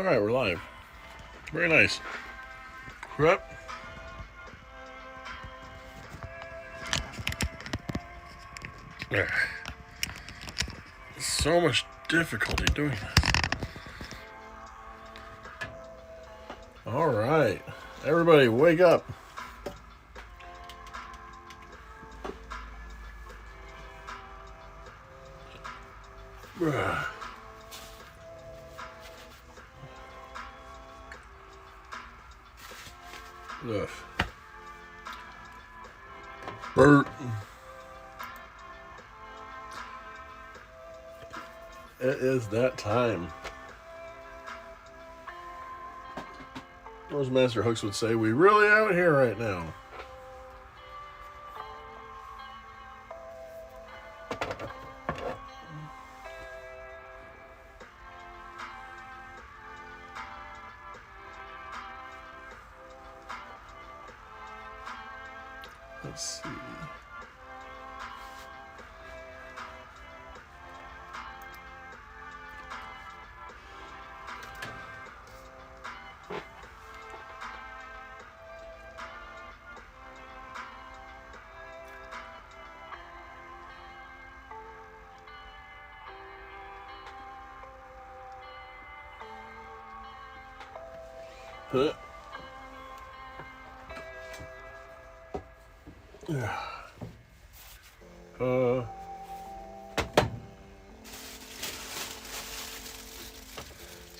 Alright, we're live. Very nice. Prep. So much difficulty doing this. Alright. Everybody, wake up. Ugh. Bert. It is that time. As Master Hooks would say, we really out here right now. Let's see.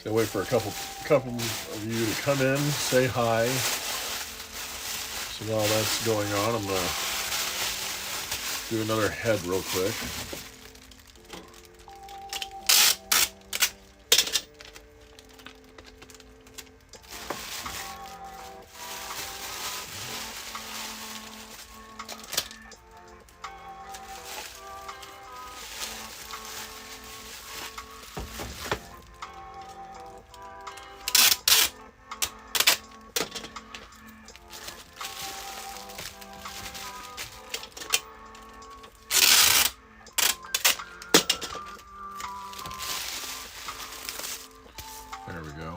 So wait for a couple of you to come in, say hi. So while that's going on, I'm gonna do another head real quick. There we go.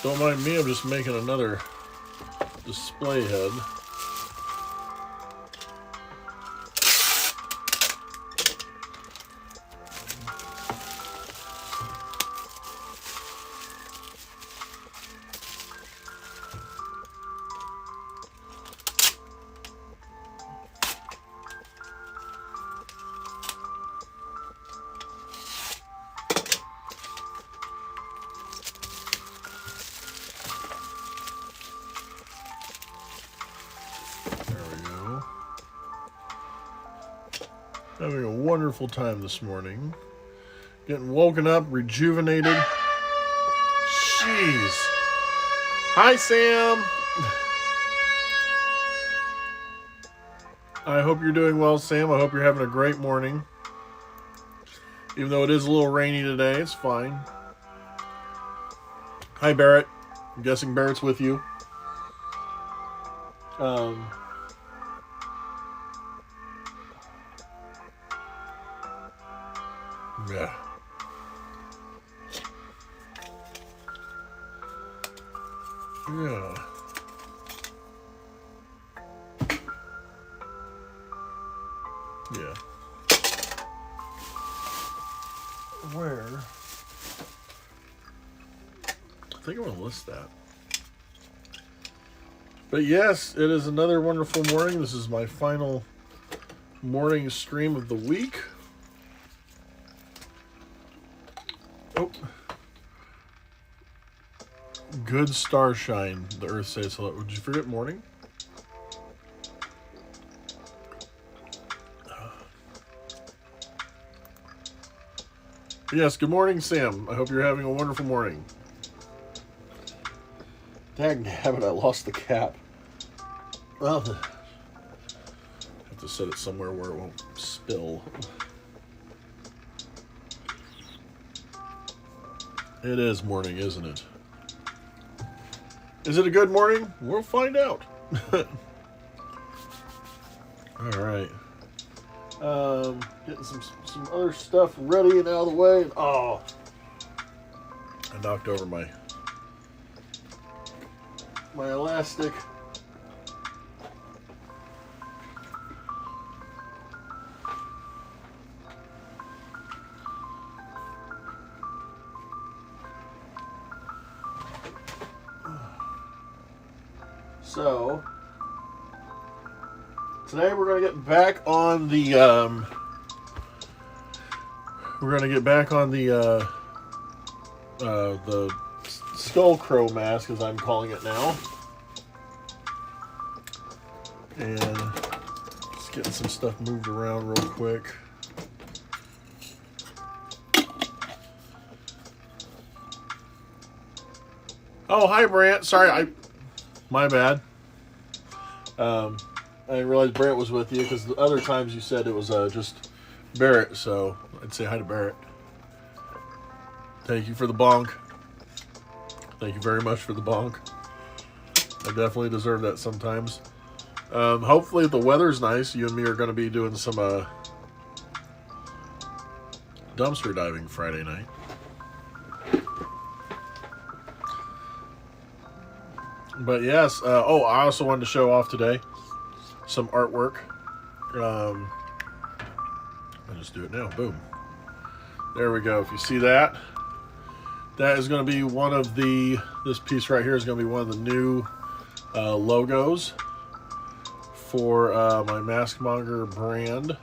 Don't mind me, I'm just making another display head. Having a wonderful time this morning. Getting woken up, rejuvenated. Jeez. Hi, Sam. I hope you're doing well, Sam. I hope you're having a great morning. Even though it is a little rainy today, it's fine. Hi, Barrett. I'm guessing Barrett's with you. Yeah. Yeah. Yeah. Where think I'm going to list that. But yes, it is another wonderful morning. This is my final morning stream of the week. Oh. Good starshine, the earth says hello. Did you forget morning? Yes, good morning, Sam. I hope you're having a wonderful morning. Dagnabbit, I lost the cap. Well, I have to set it somewhere where it won't spill. It is morning, isn't it? Is it a good morning? We'll find out. All right. Getting some other stuff ready and out of the way. Oh, I knocked over my elastic. So today we're going to get back on the the Skull Crow mask, as I'm calling it now, and just getting some stuff moved around real quick. Oh, hi Brant. Sorry, my bad. I didn't realize Barrett was with you, because the other times you said it was just Barrett, so I'd say hi to Barrett. Thank you for the bonk. Thank you very much for the bonk. I definitely deserve that sometimes. Hopefully if the weather's nice, you and me are going to be doing some dumpster diving Friday night. But yes, I also wanted to show off today some artwork. I'll just do it now. Boom. There we go. If you see that, that is going to be one of this piece right here is going to be one of the new logos for my Maskmonger brand,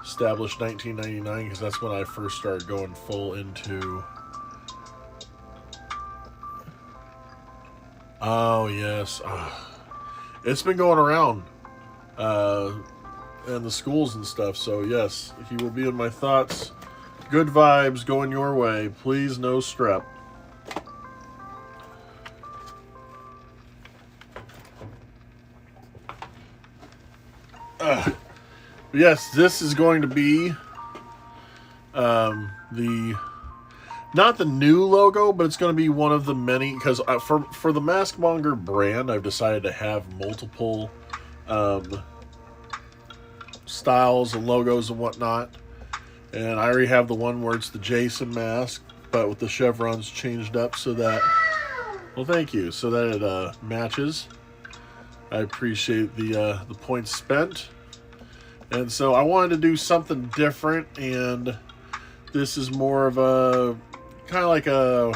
established 1999, because that's when I first started going full into... Oh, yes. It's been going around in the schools and stuff. So, yes, he will be in my thoughts. Good vibes going your way. Please, no strep. Yes, this is going to be not the new logo, but it's going to be one of the many, because for the Maskmonger brand, I've decided to have multiple styles and logos and whatnot. And I already have the one where it's the Jason mask, but with the chevrons changed up so that, well, thank you, so that it matches. I appreciate the points spent. And so I wanted to do something different, and this is more of a kind of like a,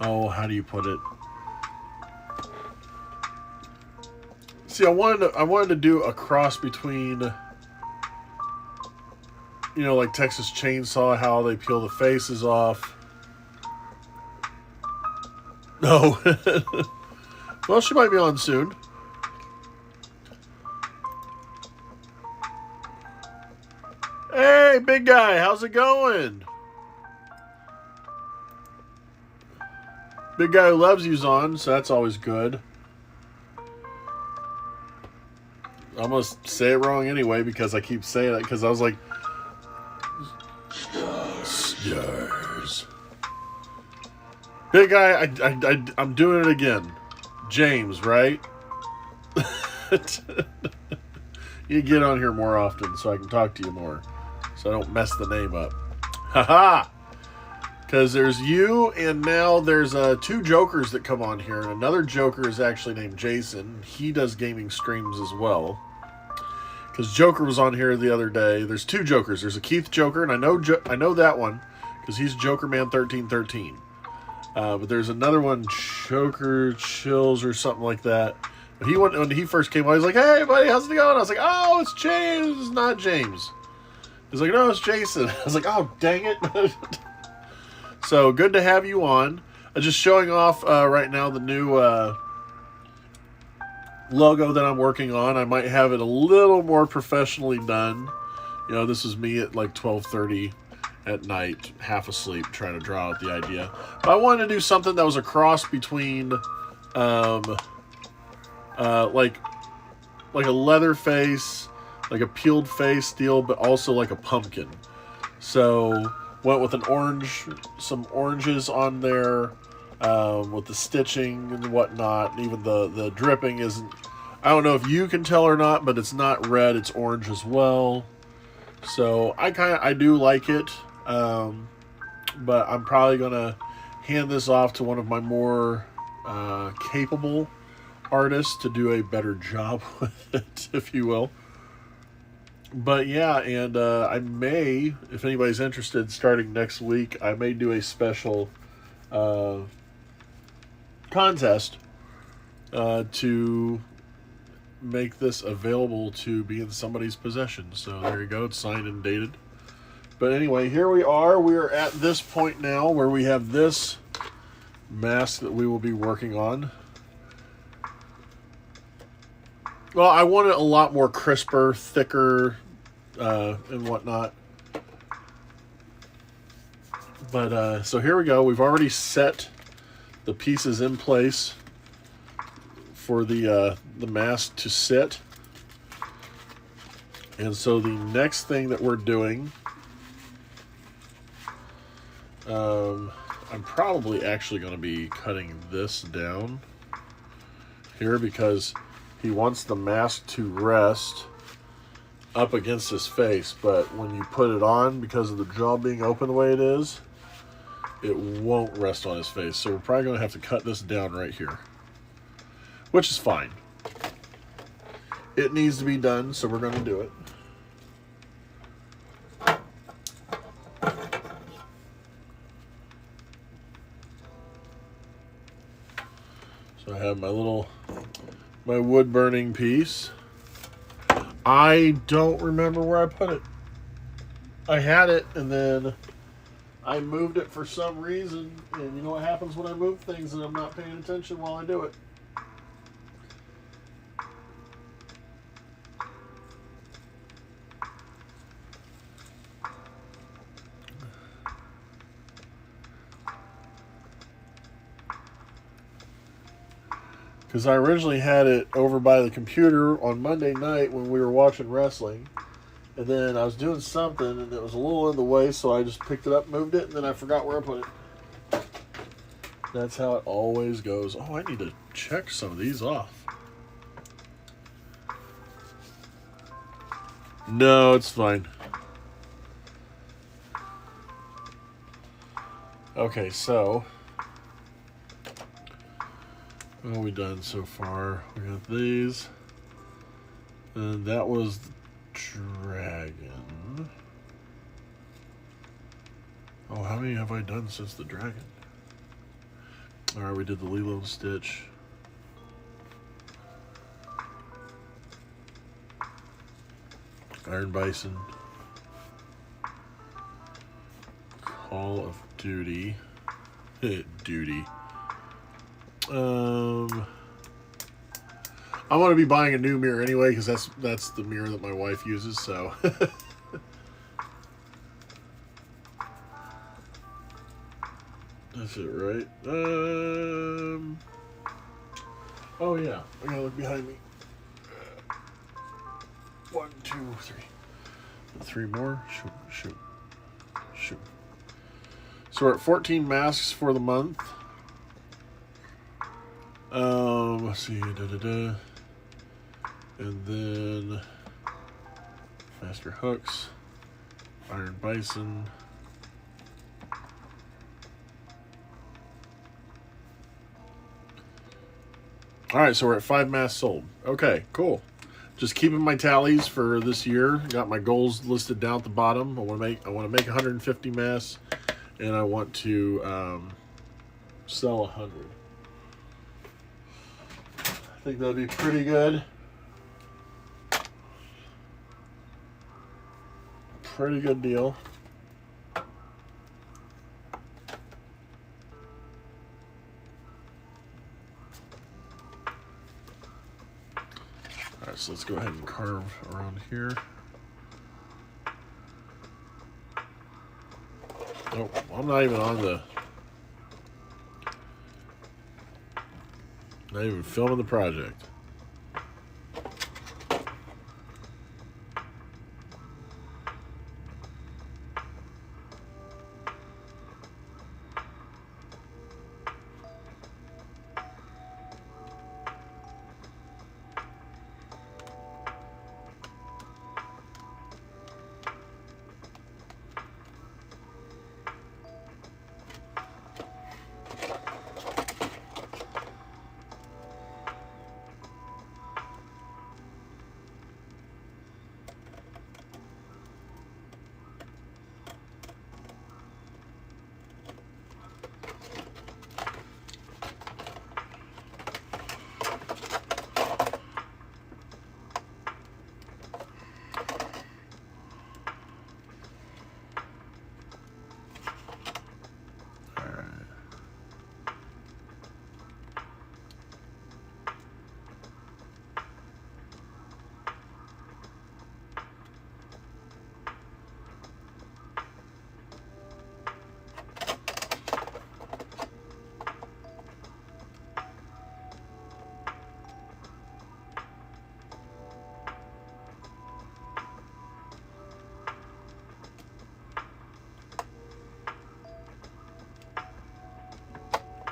oh, how do you put it? See, I wanted to do a cross between, you know, like Texas Chainsaw, how they peel the faces off. No. Well, she might be on soon. Hey, big guy, how's it going? Big guy who loves you's on, so that's always good. I'm going to say it wrong anyway because I keep saying it, because I was like... Yes. Big guy, I'm doing it again. James, right? You get on here more often so I can talk to you more, so I don't mess the name up. Haha! Because there's you, and now there's two jokers that come on here, and another joker is actually named Jason. He does gaming streams as well. Because Joker was on here the other day. There's two jokers. There's a Keith Joker, and I know that one because he's Jokerman1313. But there's another one, Choker Chills or something like that. But when he first came on, he was like, "Hey, buddy, how's it going?" I was like, "Oh, it's James." It's not James. He's like, "No, it's Jason." I was like, "Oh, dang it." So good to have you on. Just showing off right now the new logo that I'm working on. I might have it a little more professionally done. You know, this is me at like 12:30 at night, half asleep, trying to draw out the idea. But I wanted to do something that was a cross between like a leather face, like a peeled face deal, but also like a pumpkin. So went with an orange, some oranges on there, with the stitching and whatnot. And even the dripping isn't, I don't know if you can tell or not, but it's not red, it's orange as well. So I do like it, but I'm probably gonna hand this off to one of my more capable artists to do a better job with it, if you will. But yeah, and I may, if anybody's interested, starting next week, I may do a special contest to make this available to be in somebody's possession. So there you go, it's signed and dated. But anyway, here we are. We are at this point now where we have this mask that we will be working on. Well, I want it a lot more crisper, thicker, and whatnot. But so here we go. We've already set the pieces in place for the mask to sit. And so the next thing that we're doing, I'm probably actually going to be cutting this down here because he wants the mask to rest up against his face, but when you put it on, because of the jaw being open the way it is, it won't rest on his face. So we're probably going to have to cut this down right here, which is fine. It needs to be done, so we're going to do it. So I have my wood burning piece. I don't remember where I put it. I had it and then I moved it for some reason, and you know what happens when I move things and I'm not paying attention while I do it. Because I originally had it over by the computer on Monday night when we were watching wrestling. And then I was doing something and it was a little in the way, so I just picked it up, moved it, and then I forgot where I put it. That's how it always goes. Oh, I need to check some of these off. No, it's fine. Okay, so what have we done so far? We got these. And that was the dragon. Oh, how many have I done since the dragon? Alright, we did the Lilo and Stitch. Iron Bison. Call of Duty. Duty. I'm going to be buying a new mirror anyway, because that's the mirror that my wife uses, so. That's it, right? Oh yeah, I gotta look behind me. 1, 2, 3. 3 more? Shoot. So we're at 14 masks for the month. Let's see, and then Faster Hooks, Iron Bison. Alright, so we're at 5 masks sold. Okay, cool. Just keeping my tallies for this year. Got my goals listed down at the bottom. I want to make 150 masks, and I want to sell 100. I think that'd be pretty good. Pretty good deal. Alright, so let's go ahead and carve around here. Oh, I'm not even on the... Not even filming the project.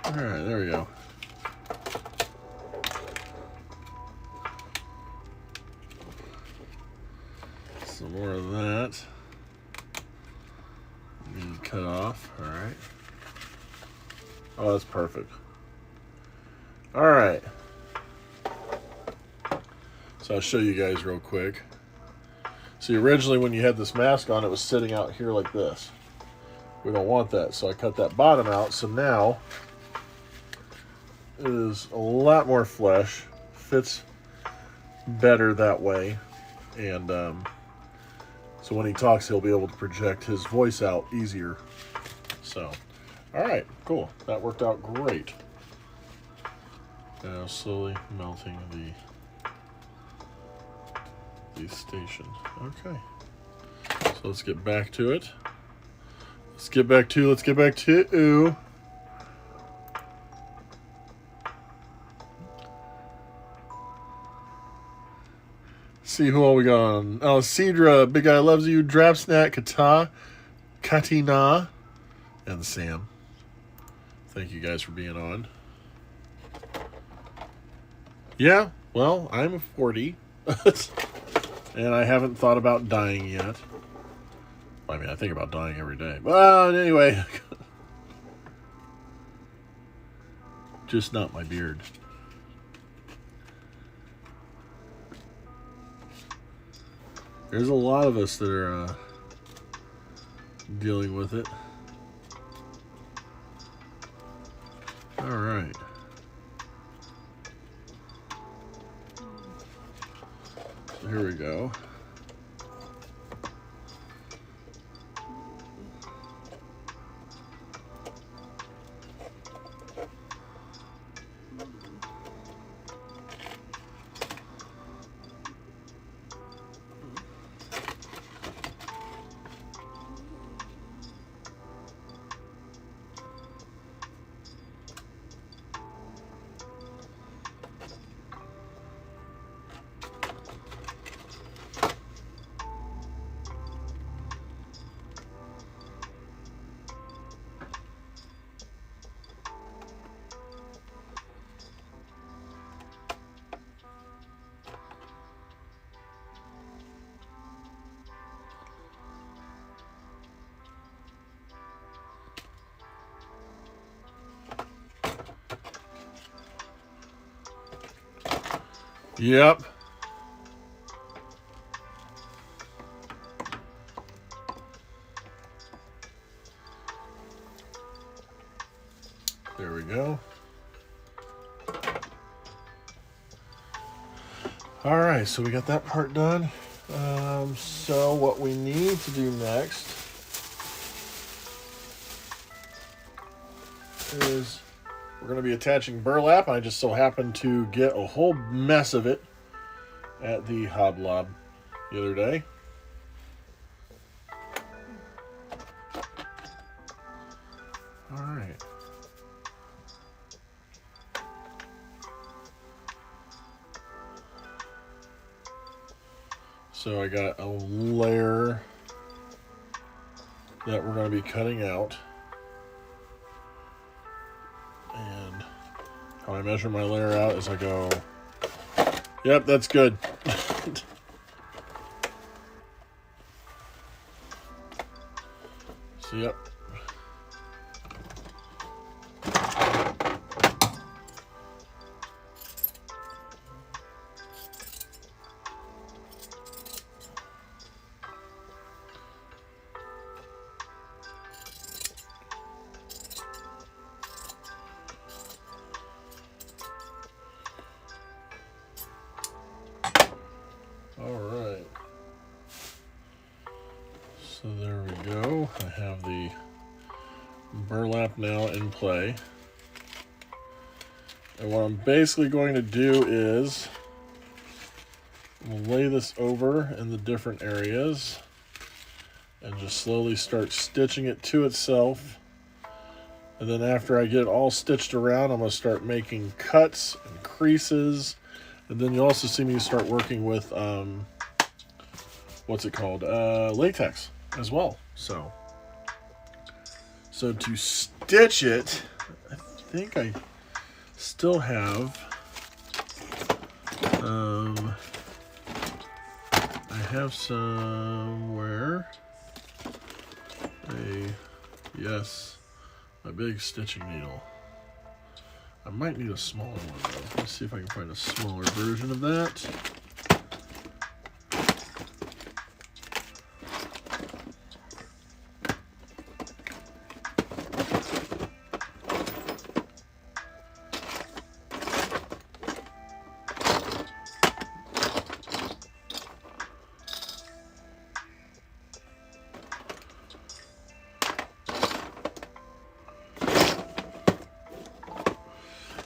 Alright, there we go. Some more of that. Need to cut off. Alright. Oh, that's perfect. Alright. So I'll show you guys real quick. See, originally when you had this mask on, it was sitting out here like this. We don't want that, so I cut that bottom out. So now it is a lot more flesh, fits better that way, and so when he talks, he'll be able to project his voice out easier. So, all right, cool. That worked out great. Now slowly melting the station. Okay, so let's get back to it. Let's get back to. See who all we got on. Oh, Cedra, Big Guy Loves You, Drap Snack, Katina, and Sam. Thank you guys for being on. Yeah, well, I'm 40. And I haven't thought about dying yet. I mean, I think about dying every day. But anyway. Just not my beard. There's a lot of us that are dealing with it. All right. So here we go. Yep. There we All right, so we got that part done. So what we need to do next is we're going to be attaching burlap. I just so happened to get a whole mess of it at the Hoblob the other day. All right. So I got a layer that we're going to be cutting out. And how I measure my layer out is I go, yep, that's good. So, yep. All right. So there we go. I have the burlap now in play. And what I'm basically going to do is I'm gonna lay this over in the different areas and just slowly start stitching it to itself. And then after I get it all stitched around, I'm going to start making cuts and creases. And then you'll also see me start working with, what's it called? Latex as well. So to stitch it, I think I still have, I have somewhere yes, a big stitching needle. I might need a smaller one though. Let's see if I can find a smaller version of that.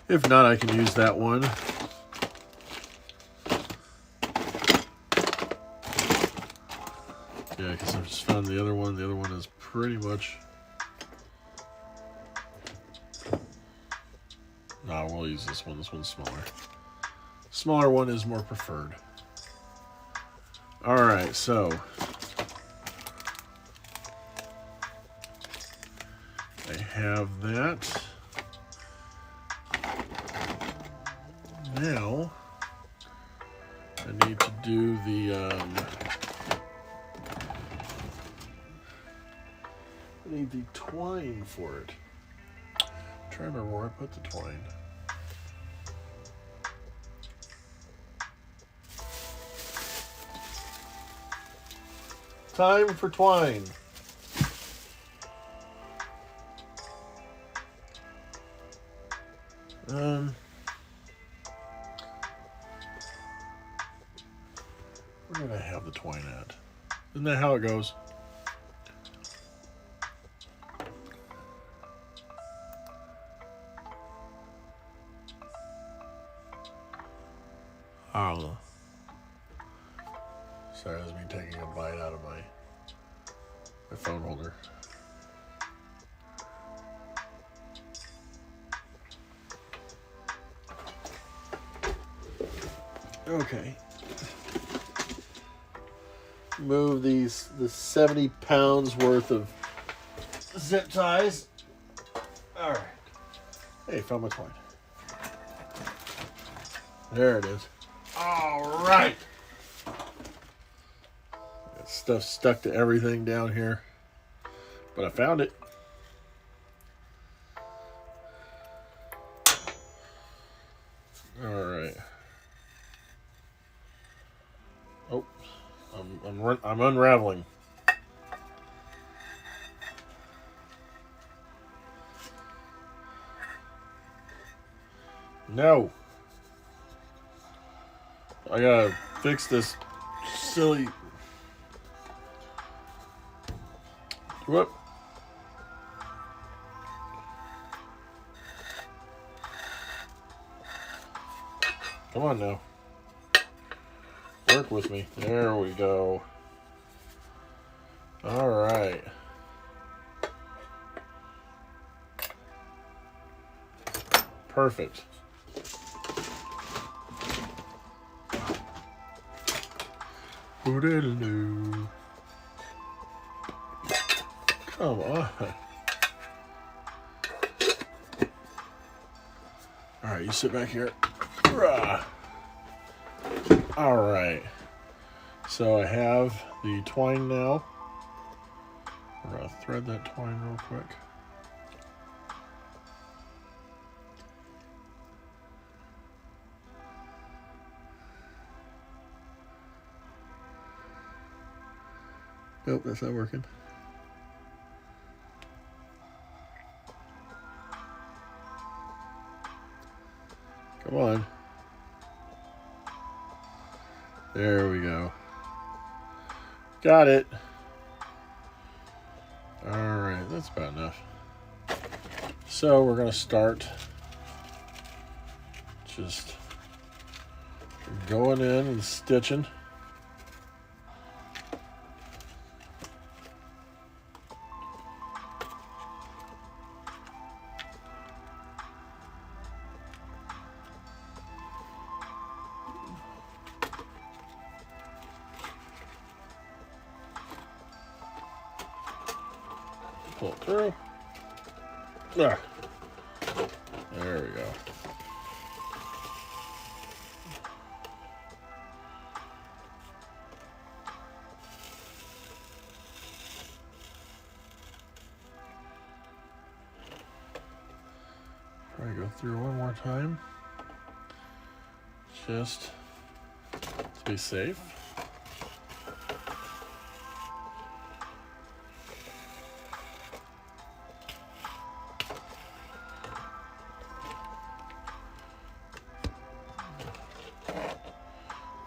If not, I can use that one. Yeah, because I just found the other one. The other one is pretty much... No, we'll use this one. This one's smaller. Smaller one is more preferred. Alright, so... I have that. Now, I need to do the, I need the twine for it. I'm trying to remember where I put the twine. Time for twine. Where did I have the twine at? Isn't that how it goes? Oh. Sorry, that's me taking a bite out of my phone holder. Okay. Move the 70 pounds worth of zip ties. All right. Hey, found my twine. There it is. All right. That stuff stuck to everything down here, but I found it. All right. Oh, I'm unraveling. No. I gotta fix this silly. Whoop. Come on now. Work with me. There we go. All right. Perfect. Oodaloo. Come on. All right, you sit back here. All right. So I have the twine now. We're going to thread that twine real quick. Nope, that's not working. Come on. There we go. Got it. All right, that's about enough. So we're going to start just going in and stitching. Pull it through. There we go. Try to go through one more time, just to be safe.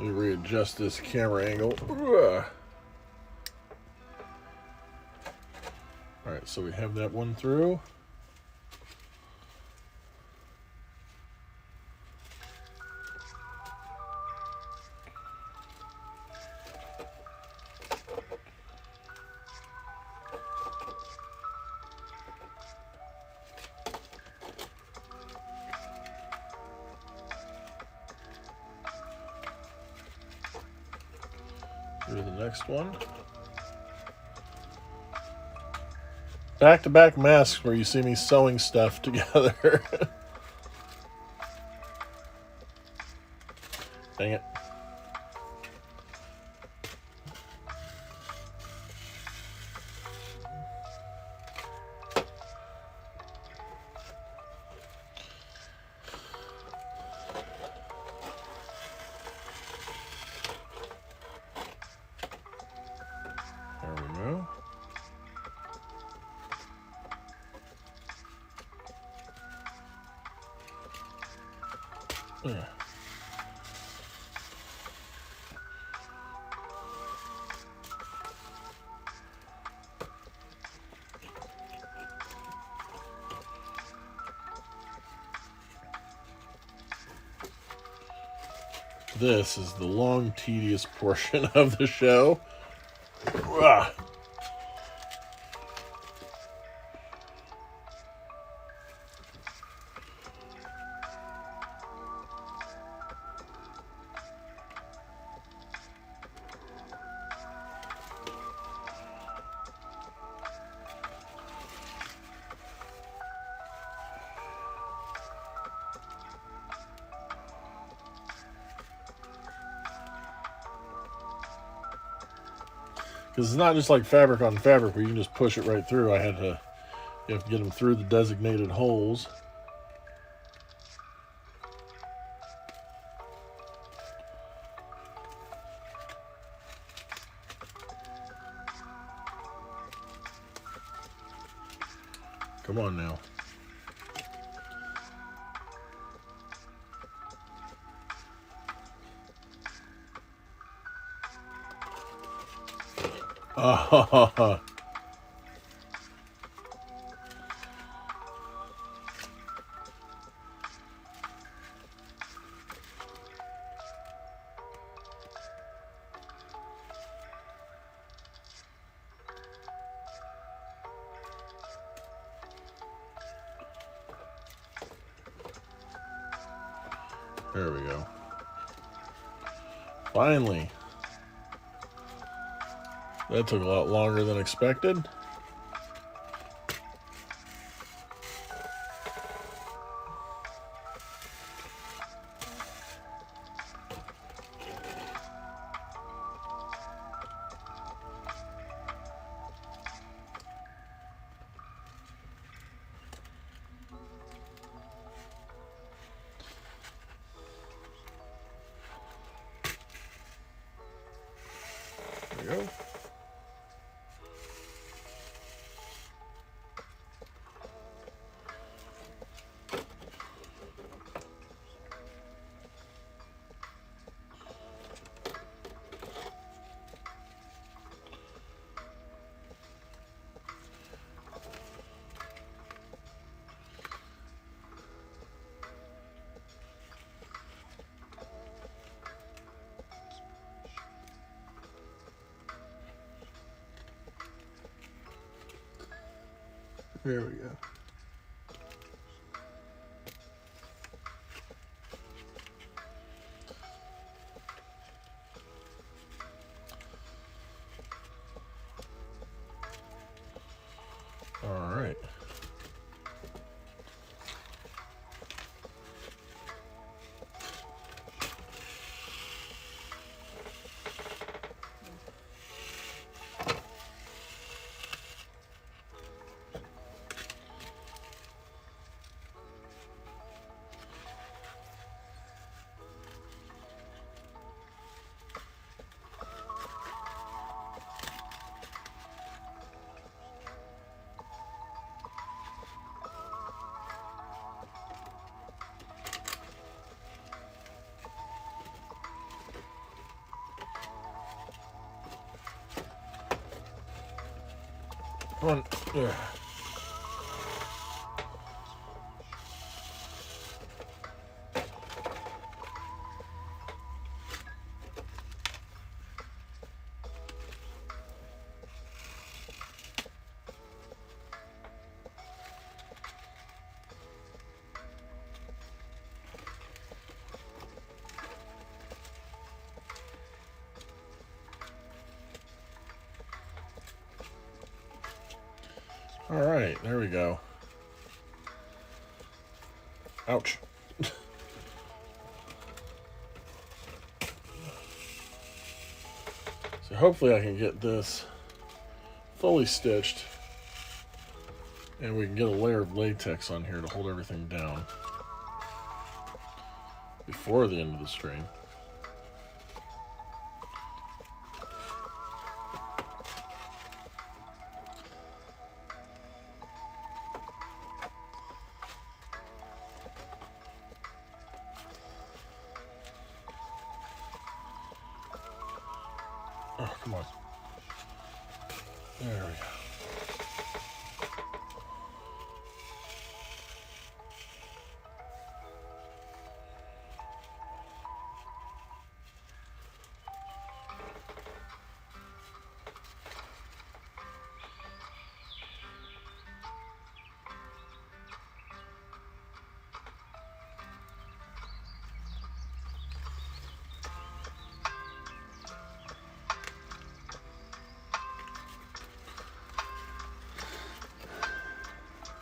Let me readjust this camera angle. All right, so we have that one through. Through the next one. Back-to-back masks where you see me sewing stuff together. Dang it. There we go. Yeah. This is the long, tedious portion of the show. Ah. Because it's not just like fabric on fabric where you can just push it right through. You have to get them through the designated holes. Come on now. Ah, there we go. Finally. That took a lot longer than expected. There we go. There we go. All right. Come on. Ugh. All right, there we go. Ouch. So hopefully I can get this fully stitched and we can get a layer of latex on here to hold everything down before the end of the string. Oh, come on. There we go.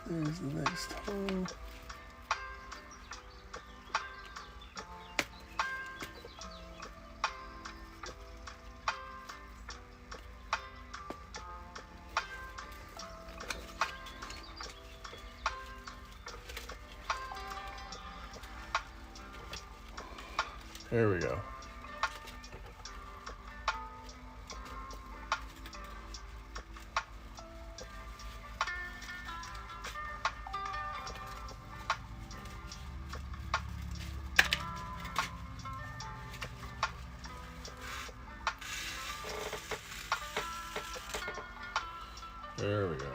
There's the next hole. There we go. There we go.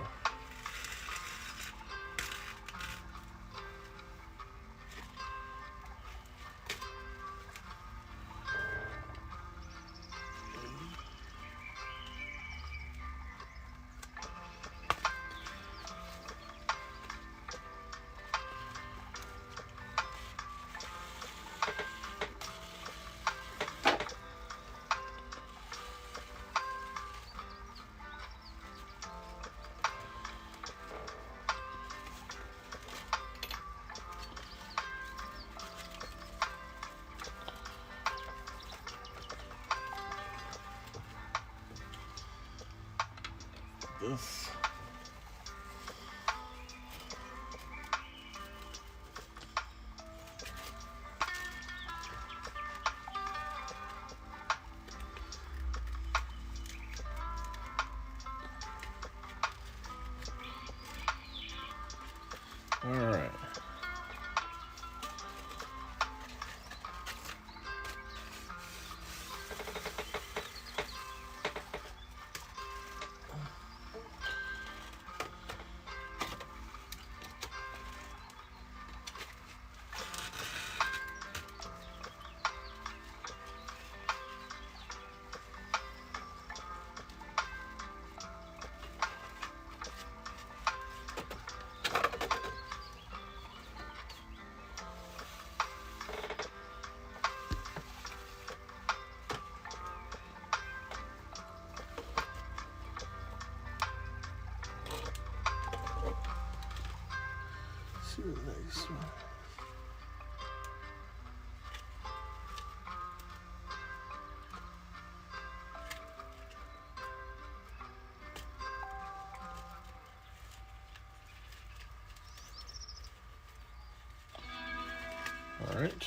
This. All right. See the next one. All right.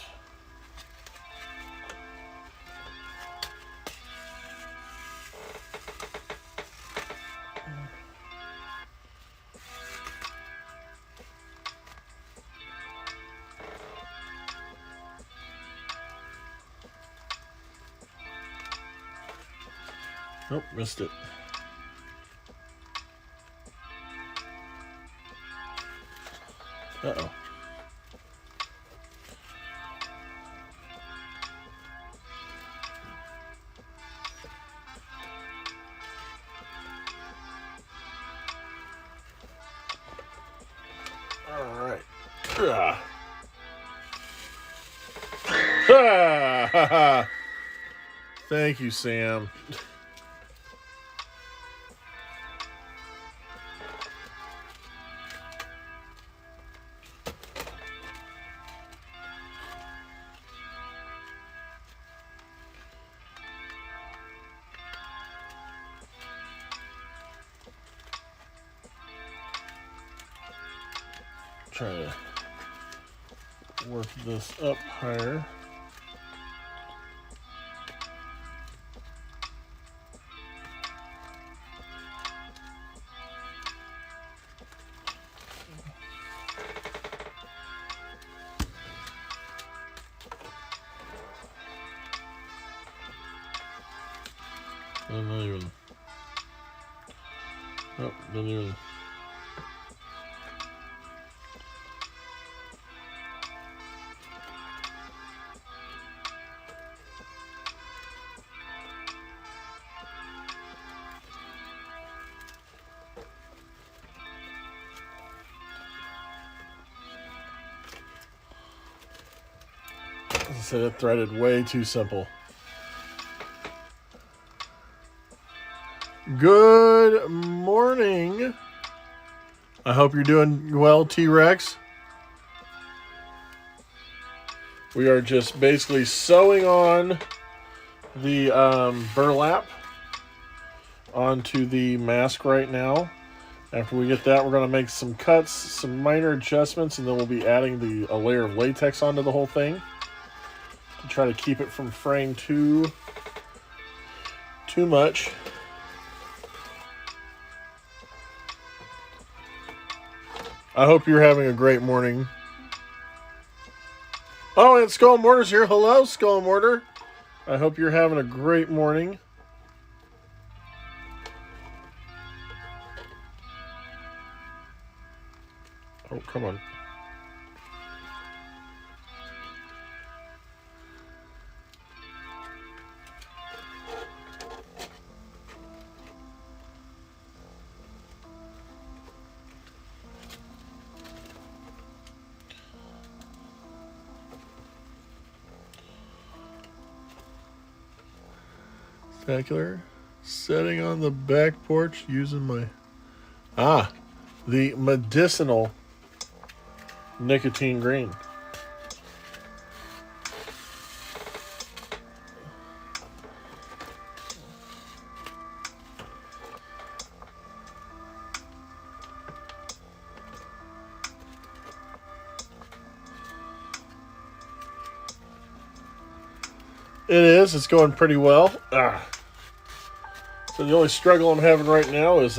Nope, missed it. Uh-oh. All right. Thank you, Sam. Try to work this up higher. Not even. Nope, didn't even. I said it threaded way too simple. Good morning. I hope you're doing well, T-Rex. We are just basically sewing on the burlap onto the mask right now. After we get that, we're going to make some cuts, some minor adjustments, and then we'll be adding a layer of latex onto the whole thing to try to keep it from fraying too much. I hope you're having a great morning. Oh, and Skull and Mortar's here. Hello, Skull and Mortar. I hope you're having a great morning. come on. Spectacular. Setting on the back porch using my... the medicinal nicotine green. It is. It's going pretty well. So the only struggle I'm having right now is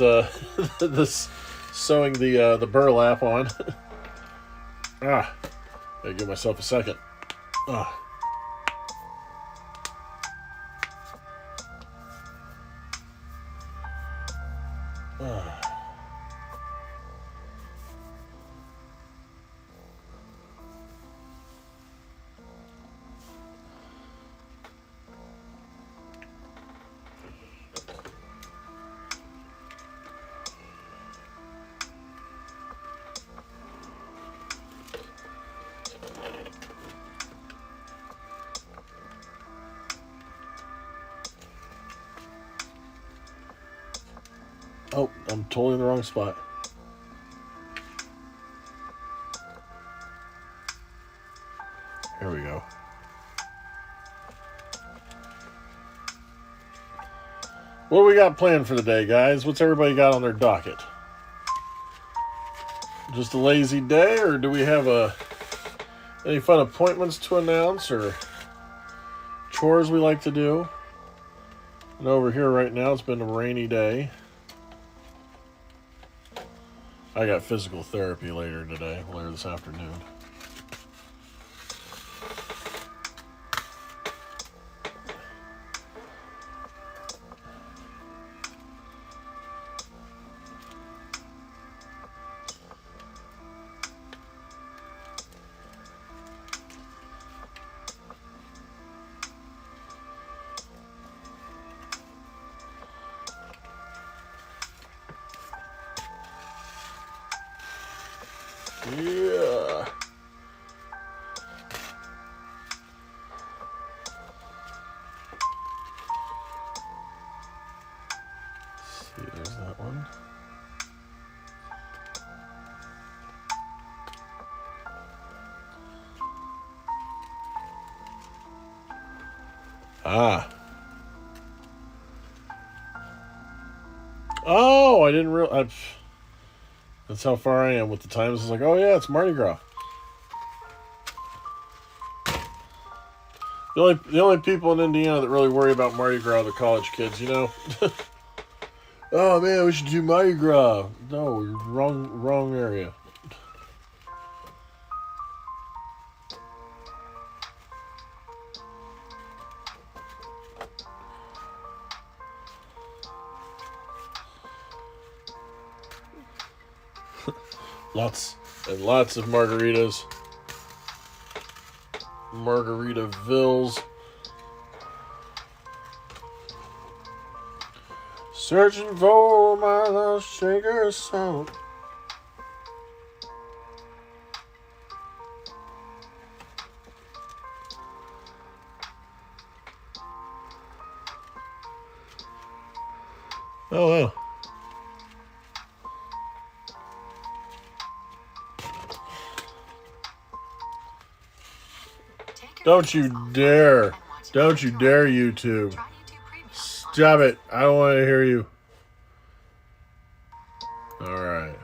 this sewing the burlap on. Gotta give myself a second. Oh, I'm totally in the wrong spot. Here we go. What do we got planned for the day, guys? What's everybody got on their docket? Just a lazy day, or do we have any fun appointments to announce, or chores we like to do? And over here right now, it's been a rainy day. I got physical therapy later this afternoon. Yeah. See, there's that one. Oh, I didn't realize. That's how far I am with the times. It's like, oh yeah, it's Mardi Gras. The only people in Indiana that really worry about Mardi Gras are the college kids, you know? Oh man, we should do Mardi Gras. No, you're wrong area. Lots and lots of margaritas. Margaritavilles. Searching for my lost shaker salt. Oh wow. Don't you dare. Don't you dare, YouTube. Stop it. I don't want to hear you. Alright.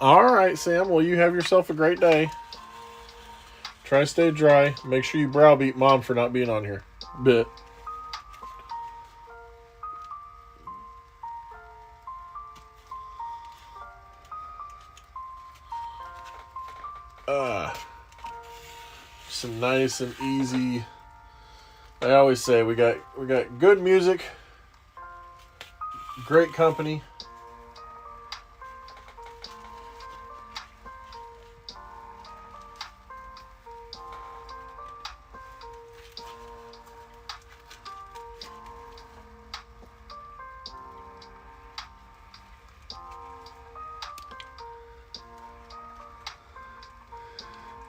Alright, Sam. Well, you have yourself a great day. Try to stay dry. Make sure you browbeat Mom for not being on here. Bit. Some nice and easy. I always say we got good music, great company.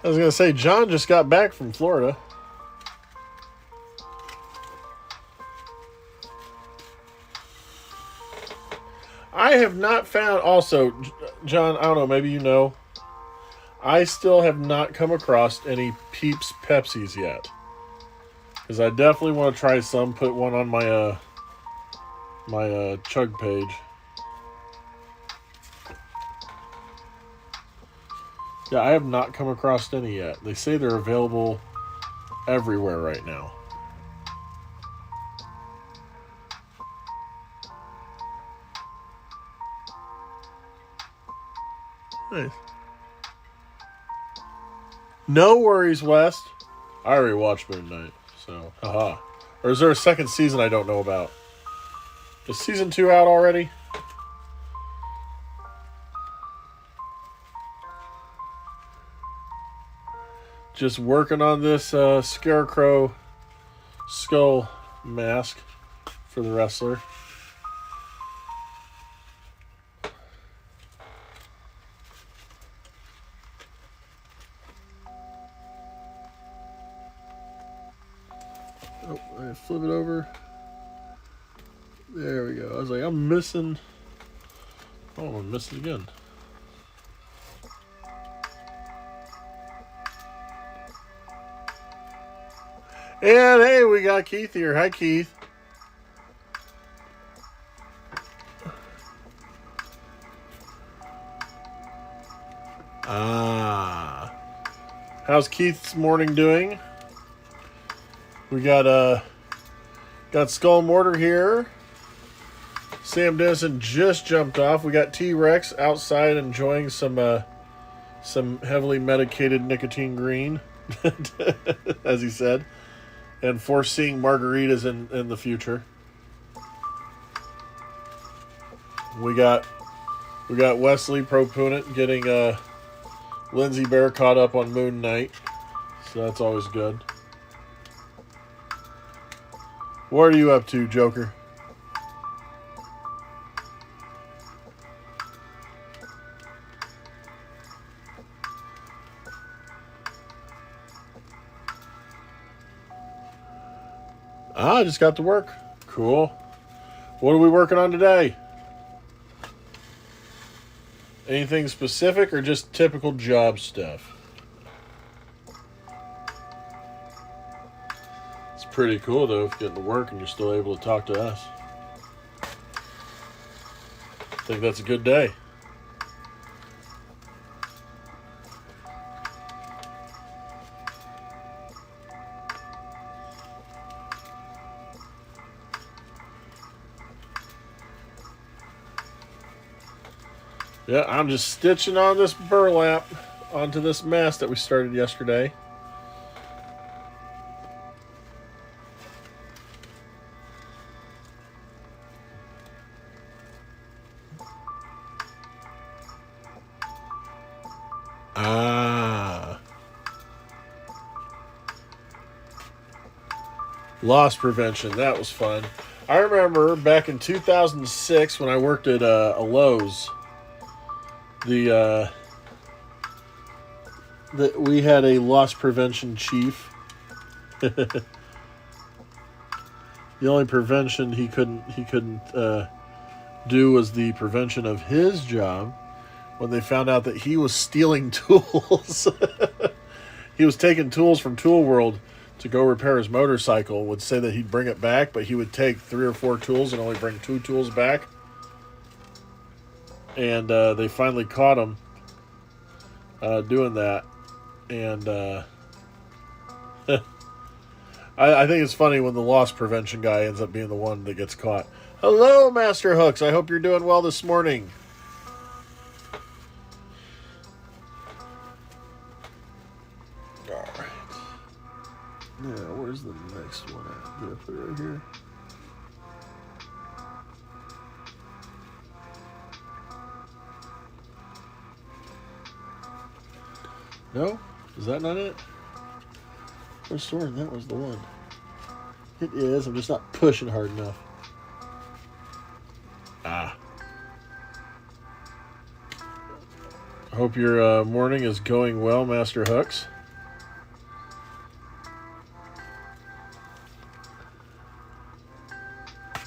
I was going to say, John just got back from Florida. I have not found, also, John, I don't know, maybe you know, I still have not come across any Peeps Pepsis yet. Because I definitely want to try some, put one on my, chug page. Yeah, I have not come across any yet. They say they're available everywhere right now. Nice. No worries, West. I already watched Moon Knight, so haha. Or is there a second season I don't know about? Is season 2 out already? Just working on this scarecrow skull mask for the wrestler. Oh, I flip it over. There we go. I was like, I'm missing. Oh, I'm gonna miss it again. And hey, we got Keith here. Hi, Keith. How's Keith's morning doing? We got Skull and Mortar here. Sam Dennison just jumped off. We got T-Rex outside enjoying some heavily medicated nicotine green, as he said, and foreseeing margaritas in the future. We got Wesley Propunent getting Lindsay Bear caught up on Moon Knight, so that's always good. What are you up to, Joker? I just got to work. Cool. What are we working on today? Anything specific or just typical job stuff? It's pretty cool, though, if you're getting to work and you're still able to talk to us. I think that's a good day. Yeah, I'm just stitching on this burlap onto this mask that we started yesterday. Loss prevention. That was fun. I remember back in 2006 when I worked at a Lowe's, that we had a loss prevention chief. The only prevention he couldn't do was the prevention of his job when they found out that he was stealing tools. He was taking tools from Tool World to go repair his motorcycle. Would say that he'd bring it back, but he would take 3 or 4 tools and only bring 2 tools back. And they finally caught him doing that. And I think it's funny when the loss prevention guy ends up being the one that gets caught. Hello, Master Hooks. I hope you're doing well this morning. All right. Yeah, where's the next one at? Did I put it right here? No? Is that not it? I was sworn that was the one. It is. I'm just not pushing hard enough. Ah. I hope your morning is going well, Master Hooks.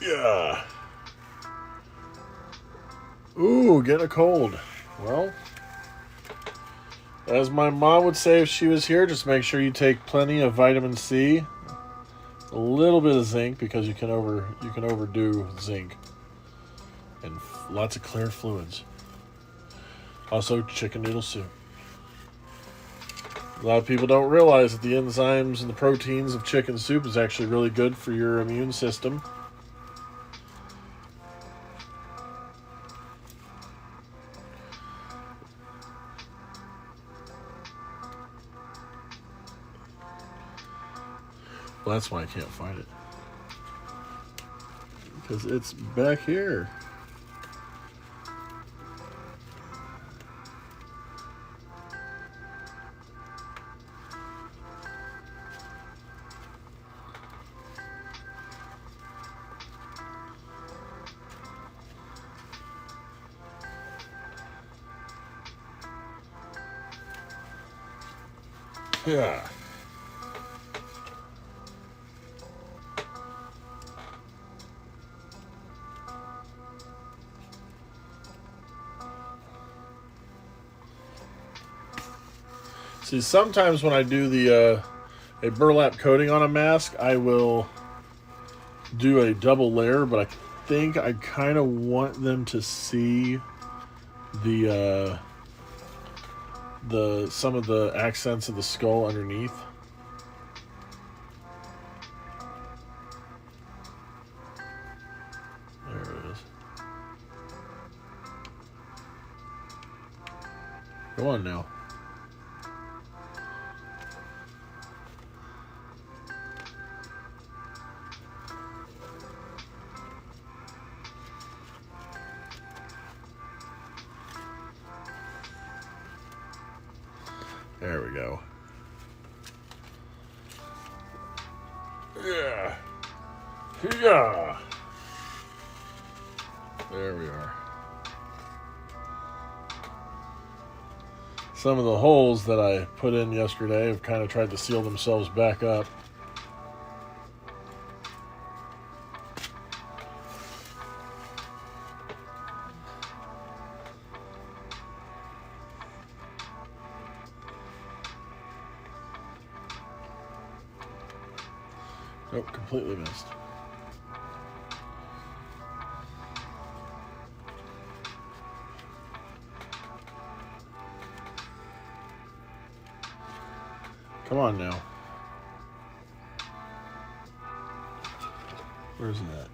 Yeah. Ooh, getting a cold. Well, as my mom would say if she was here, just make sure you take plenty of vitamin C, a little bit of zinc because you can overdo zinc, and lots of clear fluids. Also, chicken noodle soup. A lot of people don't realize that the enzymes and the proteins of chicken soup is actually really good for your immune system. Well, that's why I can't find it. Because it's back here. Yeah. See, sometimes when I do a burlap coating on a mask, I will do a double layer, but I think I kind of want them to see the some of the accents of the skull underneath. There it is. Go on now. There we go. Yeah. Yeah. There we are. Some of the holes that I put in yesterday have kind of tried to seal themselves back up. Nope, completely missed. Come on now. Where's that?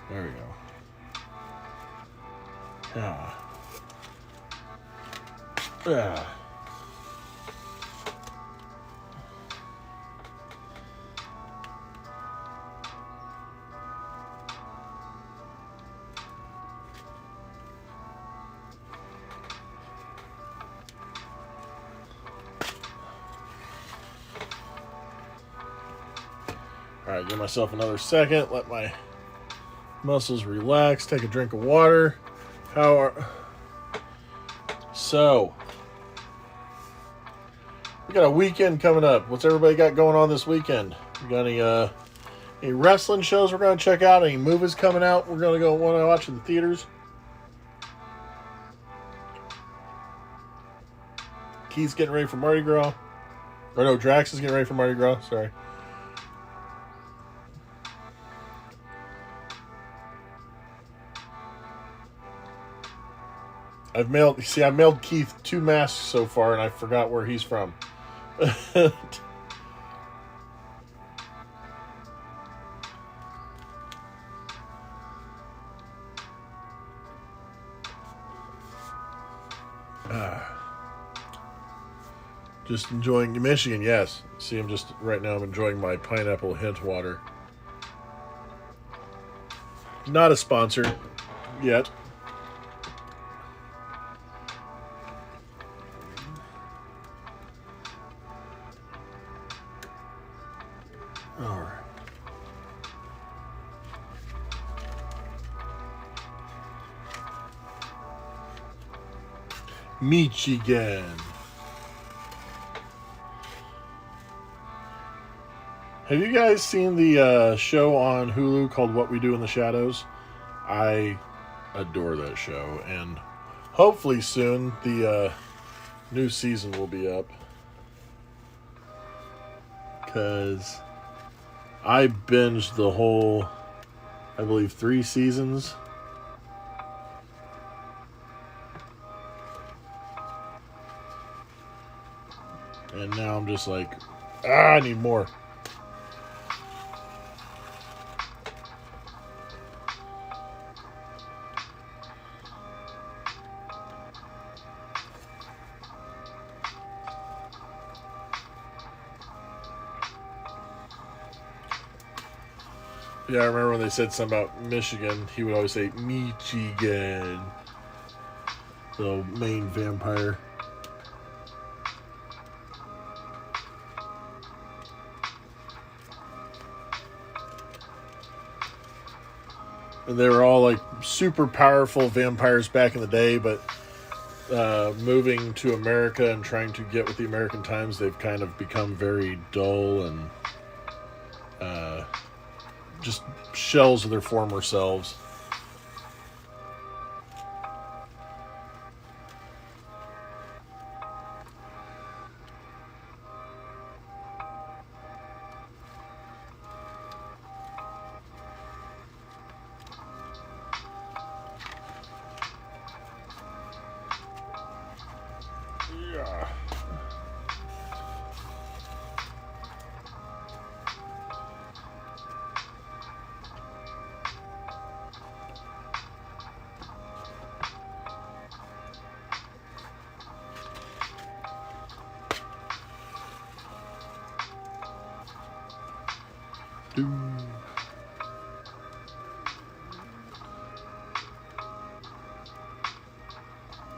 There we go. Yeah. Yeah. All right, give myself another second. Let my muscles relax. Take a drink of water. So, we got a weekend coming up. What's everybody got going on this weekend? You got any wrestling shows we're going to check out? Any movies coming out we're going to want to watch in the theaters? Keith's getting ready for Mardi Gras. Or no, Drax is getting ready for Mardi Gras. Sorry. I mailed Keith 2 masks so far, and I forgot where he's from. Just enjoying Michigan, yes. See, I'm just right now. I'm enjoying my pineapple hint water. Not a sponsor yet. All right. Michigan. Have you guys seen the show on Hulu called What We Do in the Shadows? I adore that show, and hopefully soon the new season will be up. Because I binged the whole, I believe, 3 seasons. And now I'm just like, I need more. Yeah, I remember when they said something about Michigan, he would always say, Michigan. The main vampire. And they were all like super powerful vampires back in the day, but moving to America and trying to get with the American times, they've kind of become very dull and just shells of their former selves. Yeah.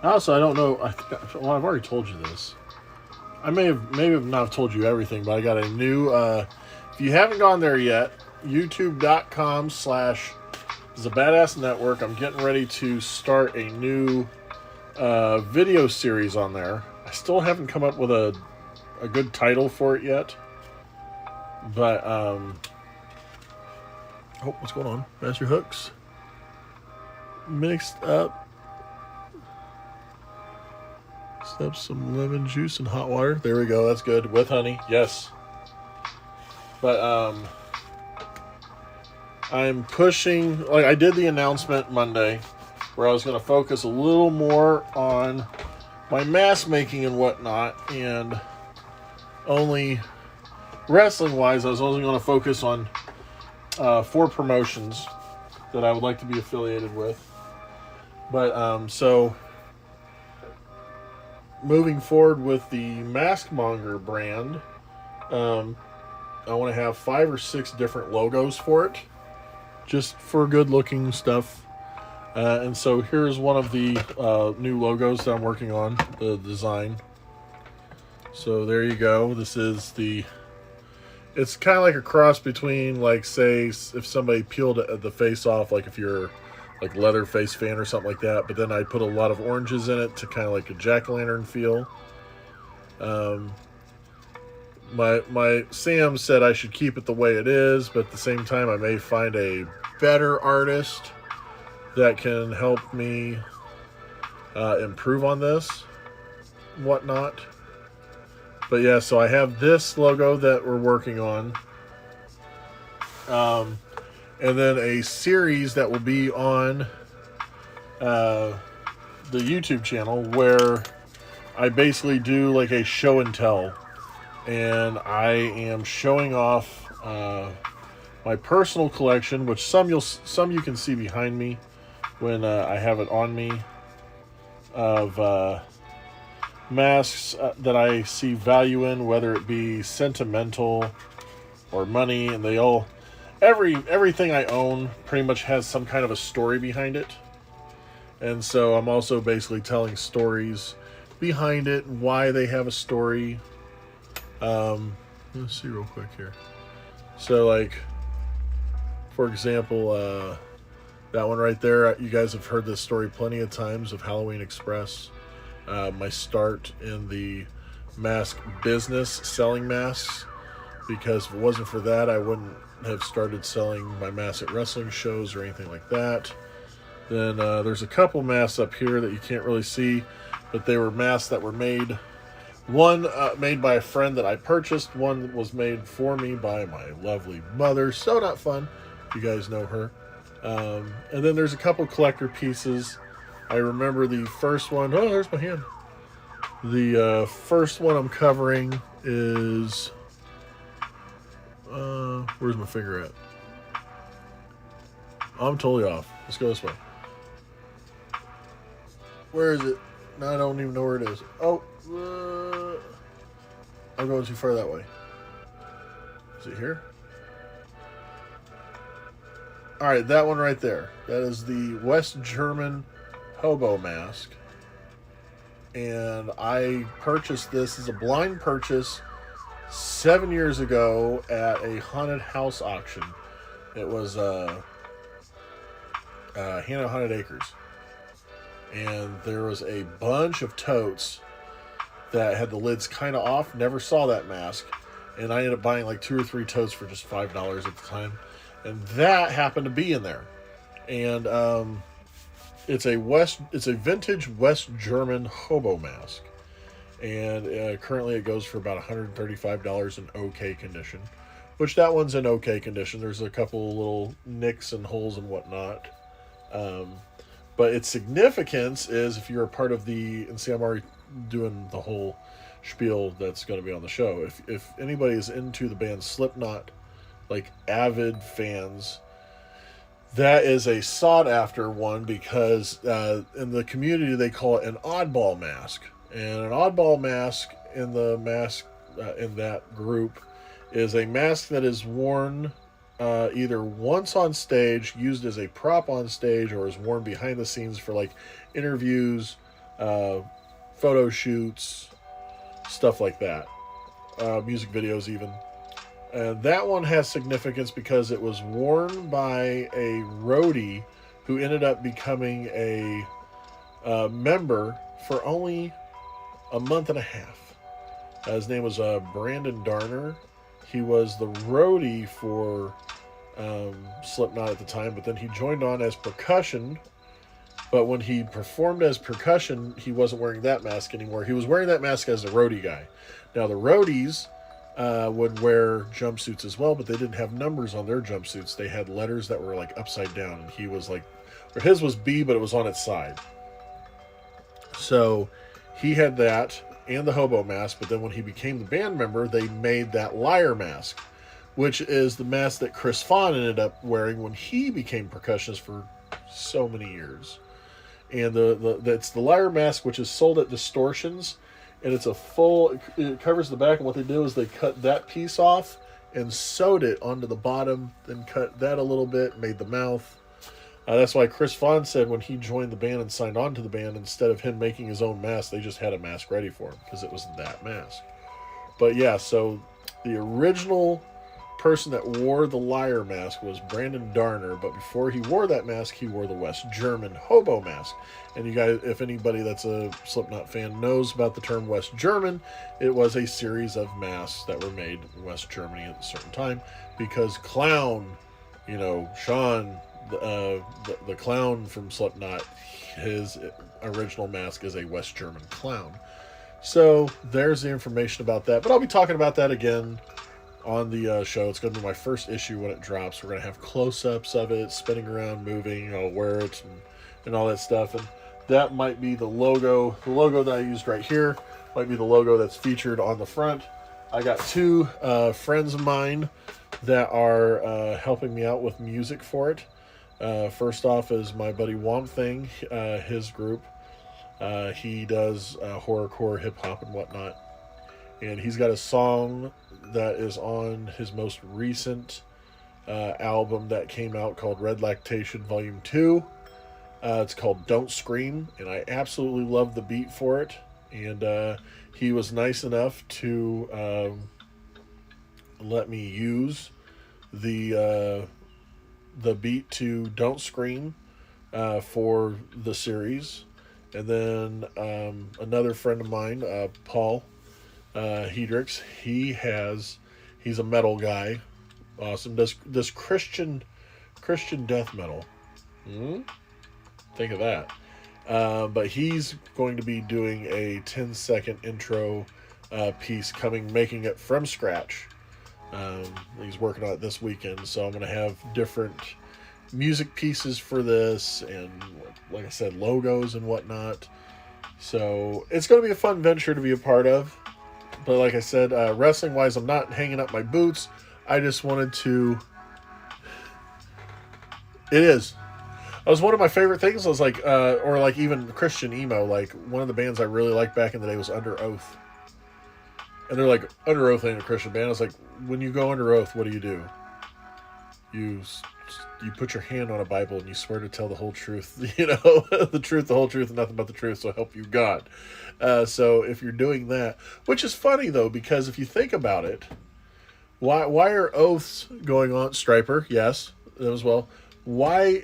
Also, I don't know. Well, I've already told you this. I may have not told you everything, but I got a new. If you haven't gone there yet, YouTube.com/TheBadass Network. I'm getting ready to start a new video series on there. I still haven't come up with a good title for it yet, but oh, what's going on? Master Hooks mixed up. Up some lemon juice and hot water. There we go. That's good. With honey. Yes. But I'm pushing, like I did the announcement Monday where I was going to focus a little more on my mask making and whatnot, and only wrestling wise I was only going to focus on 4 promotions that I would like to be affiliated with. But so moving forward with the Maskmonger brand, I want to have 5 or 6 different logos for it, just for good looking stuff. And so here's one of the new logos that I'm working on, the design. So there you go. This is it's kind of like a cross between, like, say, if somebody peeled the face off, like if you're like Leatherface fan or something like that, but then I put a lot of oranges in it to kind of like a jack-o'-lantern feel. My Sam said I should keep it the way it is, but at the same time I may find a better artist that can help me improve on this, whatnot. But yeah, so I have this logo that we're working on. And then a series that will be on the YouTube channel where I basically do like a show and tell. And I am showing off my personal collection, which some you can see behind me when I have it on me, of masks that I see value in, whether it be sentimental or money, and they all everything I own pretty much has some kind of a story behind it. And so I'm also basically telling stories behind it and why they have a story. Let's see real quick here. So, like, for example, that one right there, you guys have heard this story plenty of times of Halloween Express. My start in the mask business, selling masks, because if it wasn't for that, I wouldn't have started selling my masks at wrestling shows or anything like that. Then there's a couple masks up here that you can't really see, but they were masks that were made. One made by a friend that I purchased. One was made for me by my lovely mother. So not fun. You guys know her. And then there's a couple collector pieces. I remember the first one. Oh, there's my hand. The first one I'm covering is... where's my finger at? I'm totally off. Let's go this way. Where is it? No, I don't even know where it is. Oh, I'm going too far that way. Is it here? All right, that one right there. That is the West German hobo mask. And I purchased this as a blind purchase 7 years ago at a haunted house auction. It was Hannah Haunted Acres. And there was a bunch of totes that had the lids kind of off. Never saw that mask. And I ended up buying like 2 or 3 totes for just $5 at the time. And that happened to be in there. And it's a vintage West German hobo mask. And currently it goes for about $135 in okay condition. Which that one's in okay condition. There's a couple little nicks and holes and whatnot. But its significance is, if you're a part of and see, I'm already doing the whole spiel that's going to be on the show. If anybody is into the band Slipknot, like avid fans, that is a sought after one because in the community they call it an oddball mask. And an oddball mask in that group is a mask that is worn either once on stage, used as a prop on stage, or is worn behind the scenes for like interviews, photo shoots, stuff like that, music videos even. And that one has significance because it was worn by a roadie who ended up becoming a member for only a month and a half. His name was Brandon Darner. He was the roadie for Slipknot at the time, but then he joined on as percussion. But when he performed as percussion, he wasn't wearing that mask anymore. He was wearing that mask as a roadie guy. Now, the roadies would wear jumpsuits as well, but they didn't have numbers on their jumpsuits. They had letters that were like upside down, and he was like, or his was B, but it was on its side. So he had that and the hobo mask, but then when he became the band member, they made that liar mask, which is the mask that Chris Fawn ended up wearing when he became percussionist for so many years. And that's the liar mask, which is sold at Distortions, and it's it covers the back, and what they do is they cut that piece off and sewed it onto the bottom, then cut that a little bit, made the mouth. That's why Chris Fawn said when he joined the band and signed on to the band, instead of him making his own mask, they just had a mask ready for him, because it was that mask. But yeah, so the original person that wore the liar mask was Brandon Darner, but before he wore that mask, he wore the West German hobo mask. And you guys, if anybody that's a Slipknot fan knows about the term West German, it was a series of masks that were made in West Germany at a certain time, because Clown, Sean, the clown from Slipknot, his original mask is a West German clown. So there's the information about that, but I'll be talking about that again on the show. It's going to be my first issue when it drops. We're going to have close-ups of it, spinning around, moving. I'll wear it and all that stuff. And that might be the logo. The logo that I used right here might be the logo that's featured on the front. I got 2 friends of mine that are helping me out with music for it. First off is my buddy Womp Thing, his group. He does horrorcore, hip hop, and whatnot. And he's got a song that is on his most recent album that came out called Red Lactation Volume 2. It's called Don't Scream, and I absolutely love the beat for it. And he was nice enough to let me use the beat to Don't Scream for the series. And then another friend of mine, Paul Hedricks, he's a metal guy. Awesome. Does Christian death metal. Think of that. But he's going to be doing a 10-second intro piece, making it from scratch. He's working on it this weekend, so I'm going to have different music pieces for this, and like I said, logos and whatnot. So it's going to be a fun venture to be a part of. But like I said, wrestling wise, I'm not hanging up my boots. I just wanted to. It is. It was one of my favorite things. I was like, or like even Christian emo. Like one of the bands I really liked back in the day was Under Oath. And they're like, Under Oath ain't a Christian band. I was like, when you go under oath, what do? You put your hand on a Bible and you swear to tell the whole truth. The truth, the whole truth, and nothing but the truth. So help you God. So if you're doing that, which is funny though, because if you think about it, why are oaths going on? Striper, yes, as well. Why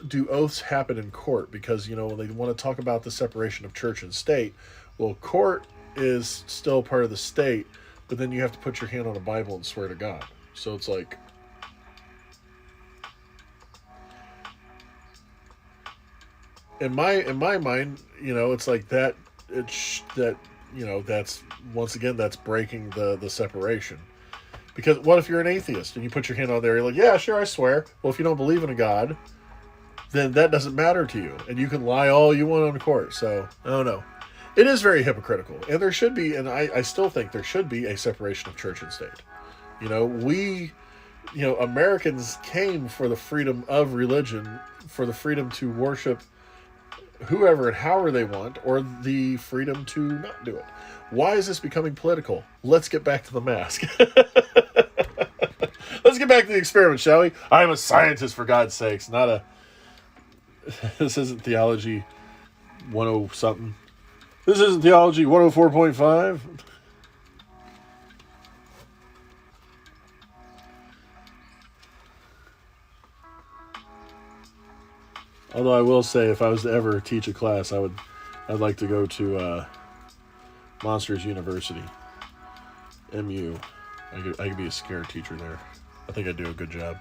do oaths happen in court? Because when they want to talk about the separation of church and state, well, court is still part of the state, but then you have to put your hand on a Bible and swear to God. So it's like, in my mind, it's like that. That's once again that's breaking the separation. Because what if you're an atheist and you put your hand on there, you're like, yeah, sure, I swear. Well, if you don't believe in a God, then that doesn't matter to you, and you can lie all you want on court. So I don't know. It is very hypocritical, and there should be, and I still think there should be a separation of church and state. Americans came for the freedom of religion, for the freedom to worship whoever and however they want, or the freedom to not do it. Why is this becoming political? Let's get back to the mask. Let's get back to the experiment, shall we? I'm a scientist, for God's sakes, not a... This isn't theology 10 something. This isn't theology 104.5. Although I will say, if I was to ever teach a class, I'd like to go to Monsters University, MU. I could be a scare teacher there. I think I'd do a good job.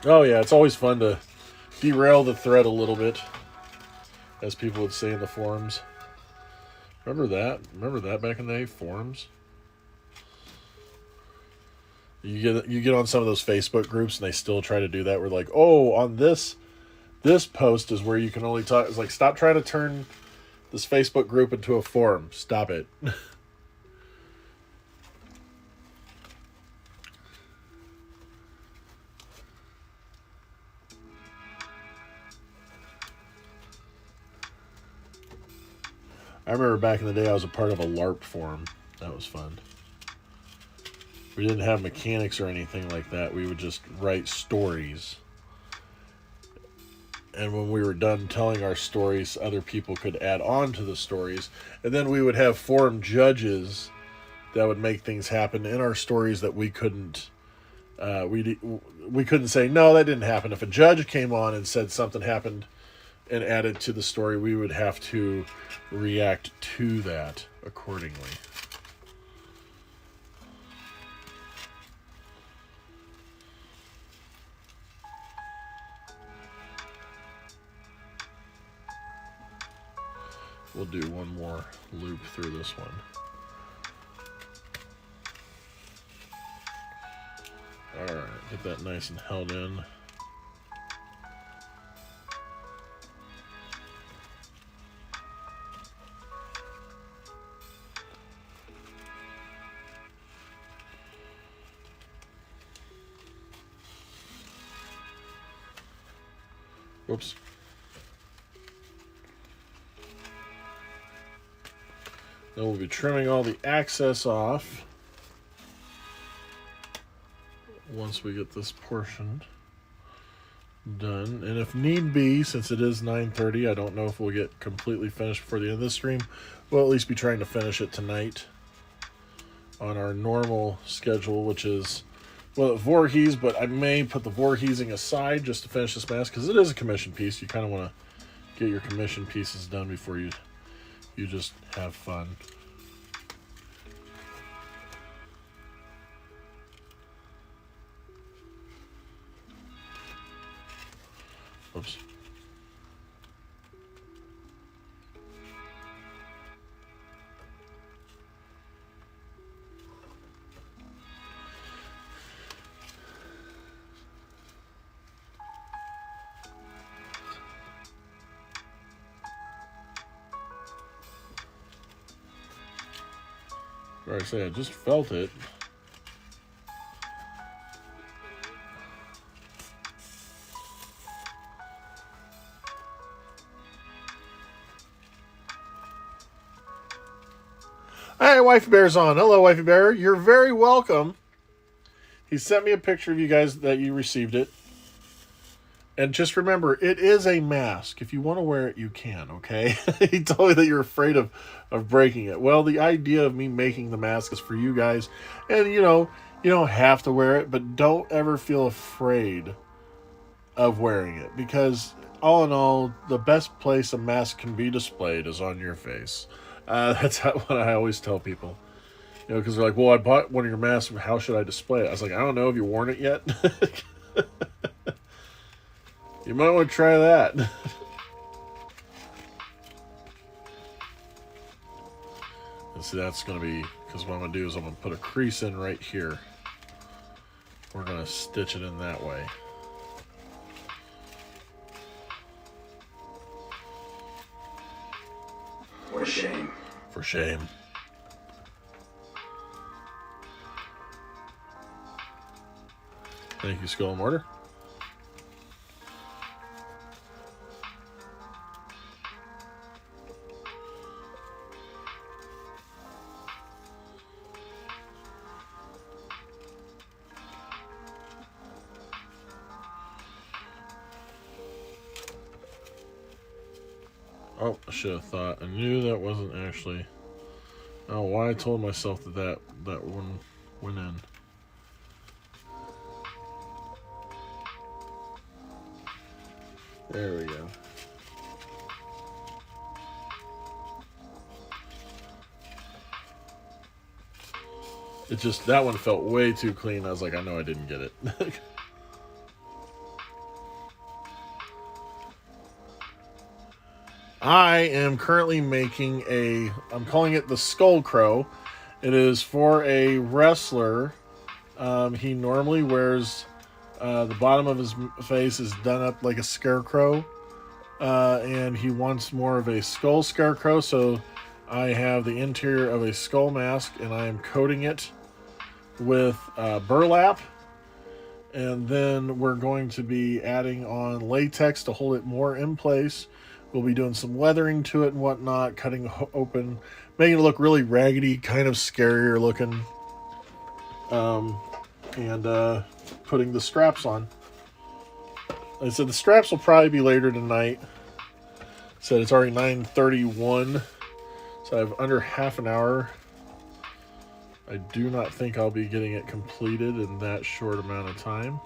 Oh yeah, it's always fun to derail the thread a little bit, as people would say in the forums. Remember that back in the day, forums? You get on some of those Facebook groups and they still try to do that. We're like, oh, on this post is where you can only talk. It's like, stop trying to turn this Facebook group into a forum. Stop it. I remember back in the day I was a part of a LARP forum. That was fun. We didn't have mechanics or anything like that. We would just write stories. And when we were done telling our stories, other people could add on to the stories. And then we would have forum judges that would make things happen in our stories that we couldn't we couldn't say, no, that didn't happen. If a judge came on and said something happened and added to the story, we would have to react to that accordingly. We'll do one more loop through this one. Alright, get that nice and held in. Whoops. Then we'll be trimming all the excess off once we get this portion done. And if need be, since it is 9:30, I don't know if we'll get completely finished before the end of the stream. We'll at least be trying to finish it tonight on our normal schedule, which is, well, Voorhees, but I may put the Voorheesing aside just to finish this mask, because it is a commission piece. You kind of want to get your commission pieces done before you just have fun. Oops. Or I say I just felt it. Hey, Wifey Bear's on. Hello, Wifey Bear. You're very welcome. He sent me a picture of you guys that you received it. And just remember, it is a mask. If you want to wear it, you can, okay? He told me that you're afraid of breaking it. Well, the idea of me making the mask is for you guys. And, you know, you don't have to wear it, but don't ever feel afraid of wearing it. Because, all in all, the best place a mask can be displayed is on your face. That's what I always tell people. You know, because they're like, well, I bought one of your masks. How should I display it? I was like, I don't know. Have you worn it yet? You might want to try that. And see, that's going to be, because what I'm going to do is I'm going to put a crease in right here. We're going to stitch it in that way. For shame. For shame. Thank you, Skull and Mortar. Oh, I should have thought. I knew that wasn't actually... Oh, why I told myself that one went in. There we go. It just, that one felt way too clean. I was like, I know I didn't get it. I am currently making I'm calling it the Skull Crow. It is for a wrestler. He normally wears, the bottom of his face is done up like a scarecrow. And he wants more of a skull scarecrow. So I have the interior of a skull mask and I am coating it with burlap. And then we're going to be adding on latex to hold it more in place. We'll be doing some leathering to it and whatnot, cutting open, making it look really raggedy, kind of scarier looking. And putting the straps on. Like I said, the straps will probably be later tonight. Said it's already 9:31, so I have under half an hour. I do not think I'll be getting it completed in that short amount of time.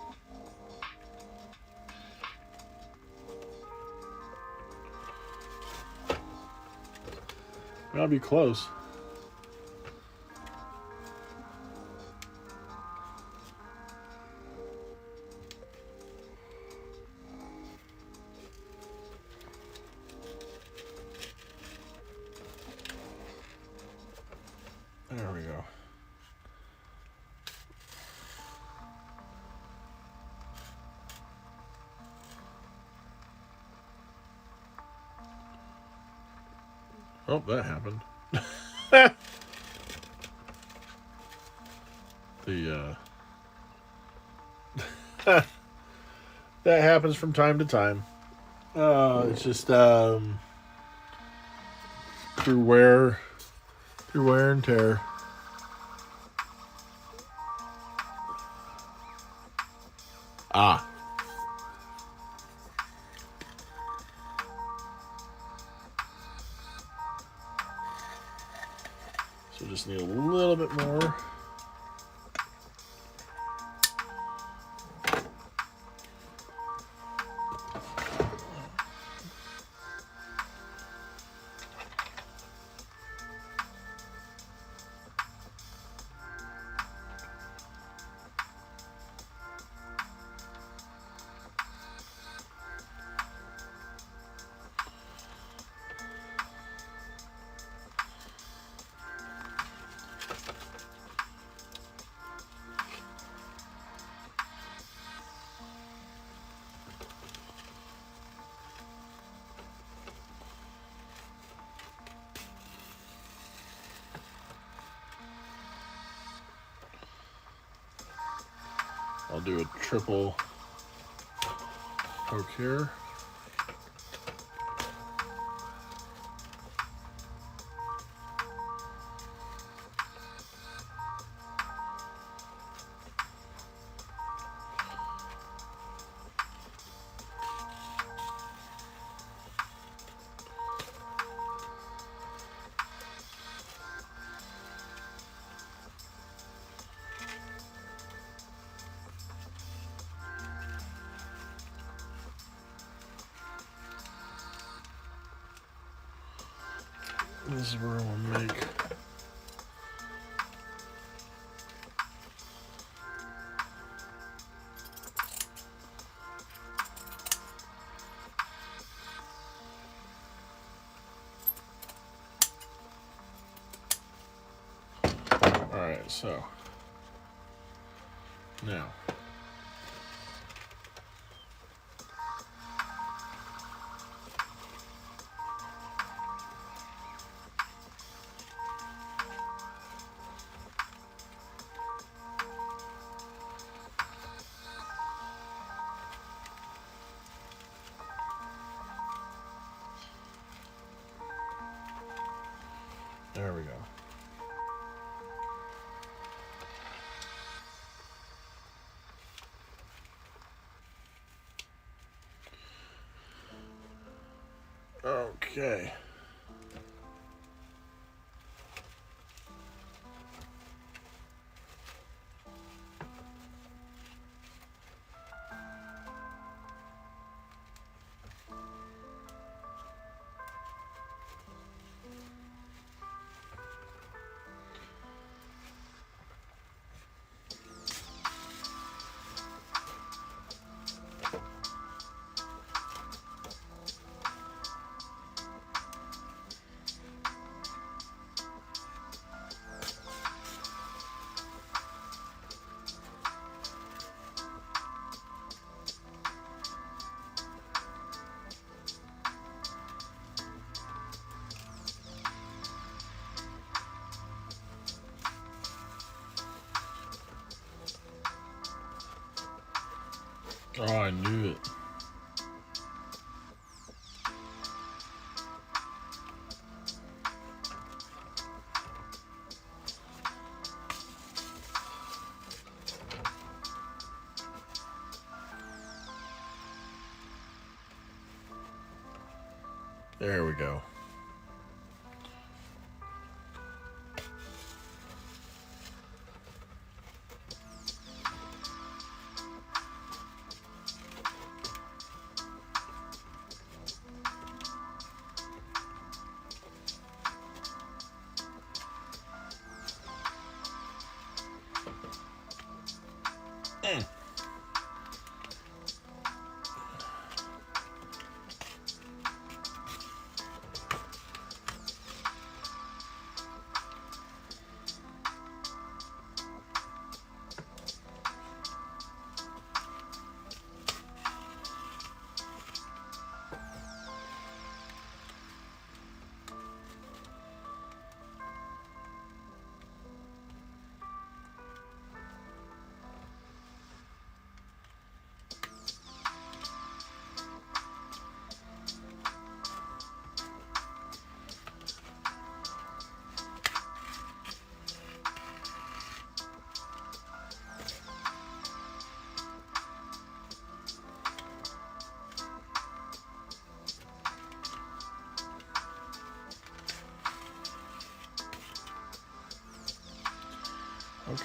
I'll be close. There we go. Oh, that happened. That happens from time to time. It's just through wear through wear and tear. Ah. So just need a little bit more. I'll do a triple poke here. This is where we'll make Alright, so now there we go. Okay. Oh, I knew it. There we go.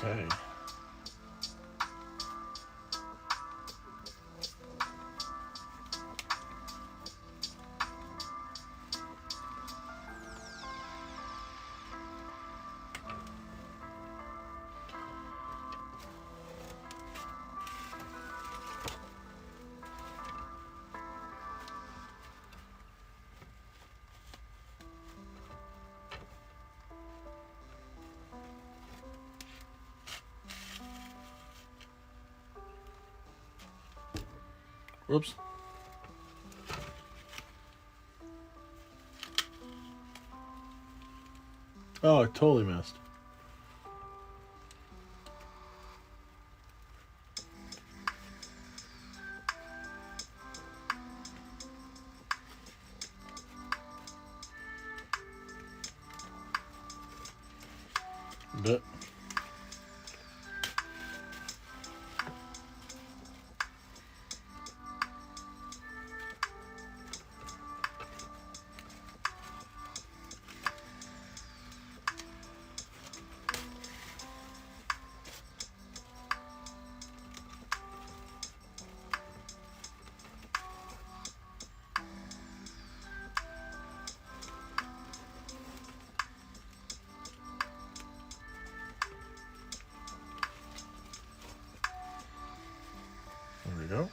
Okay. Whoops. Oh, I totally missed. But there we go.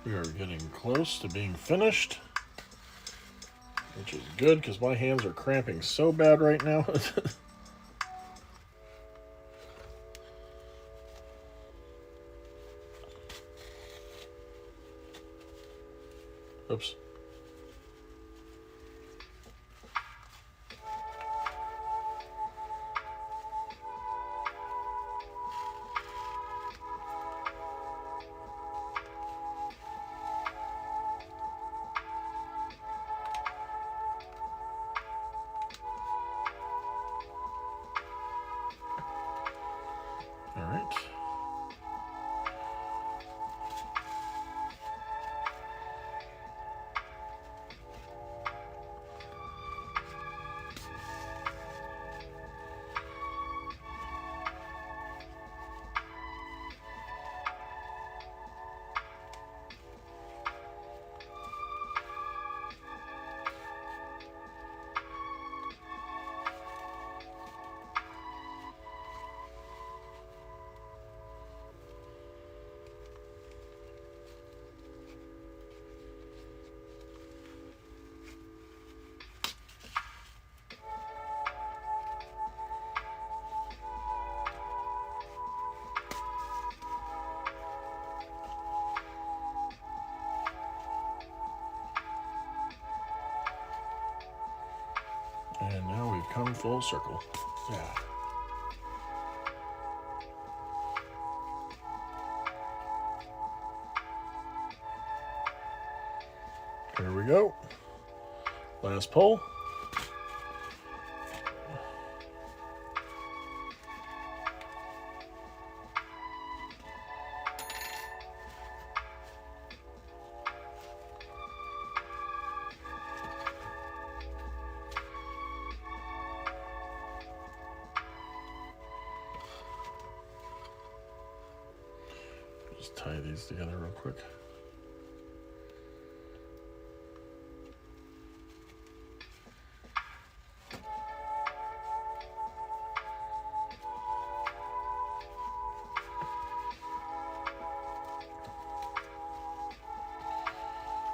We are getting close to being finished, which is good because my hands are cramping so bad right now. Oops. All right. And now we've come full circle. Yeah. Here we go. Last pull. Just tie these together real quick.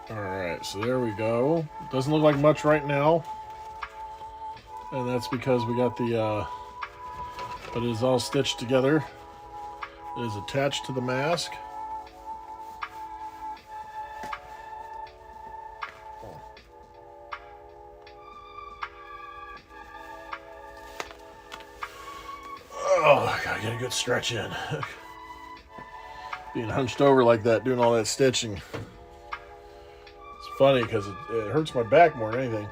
Alright, so there we go. Doesn't look like much right now. And that's because we got the, but it is all stitched together. It is attached to the mask. Oh, I gotta get a good stretch in. Being hunched over like that, doing all that stitching. It's funny because it hurts my back more than anything.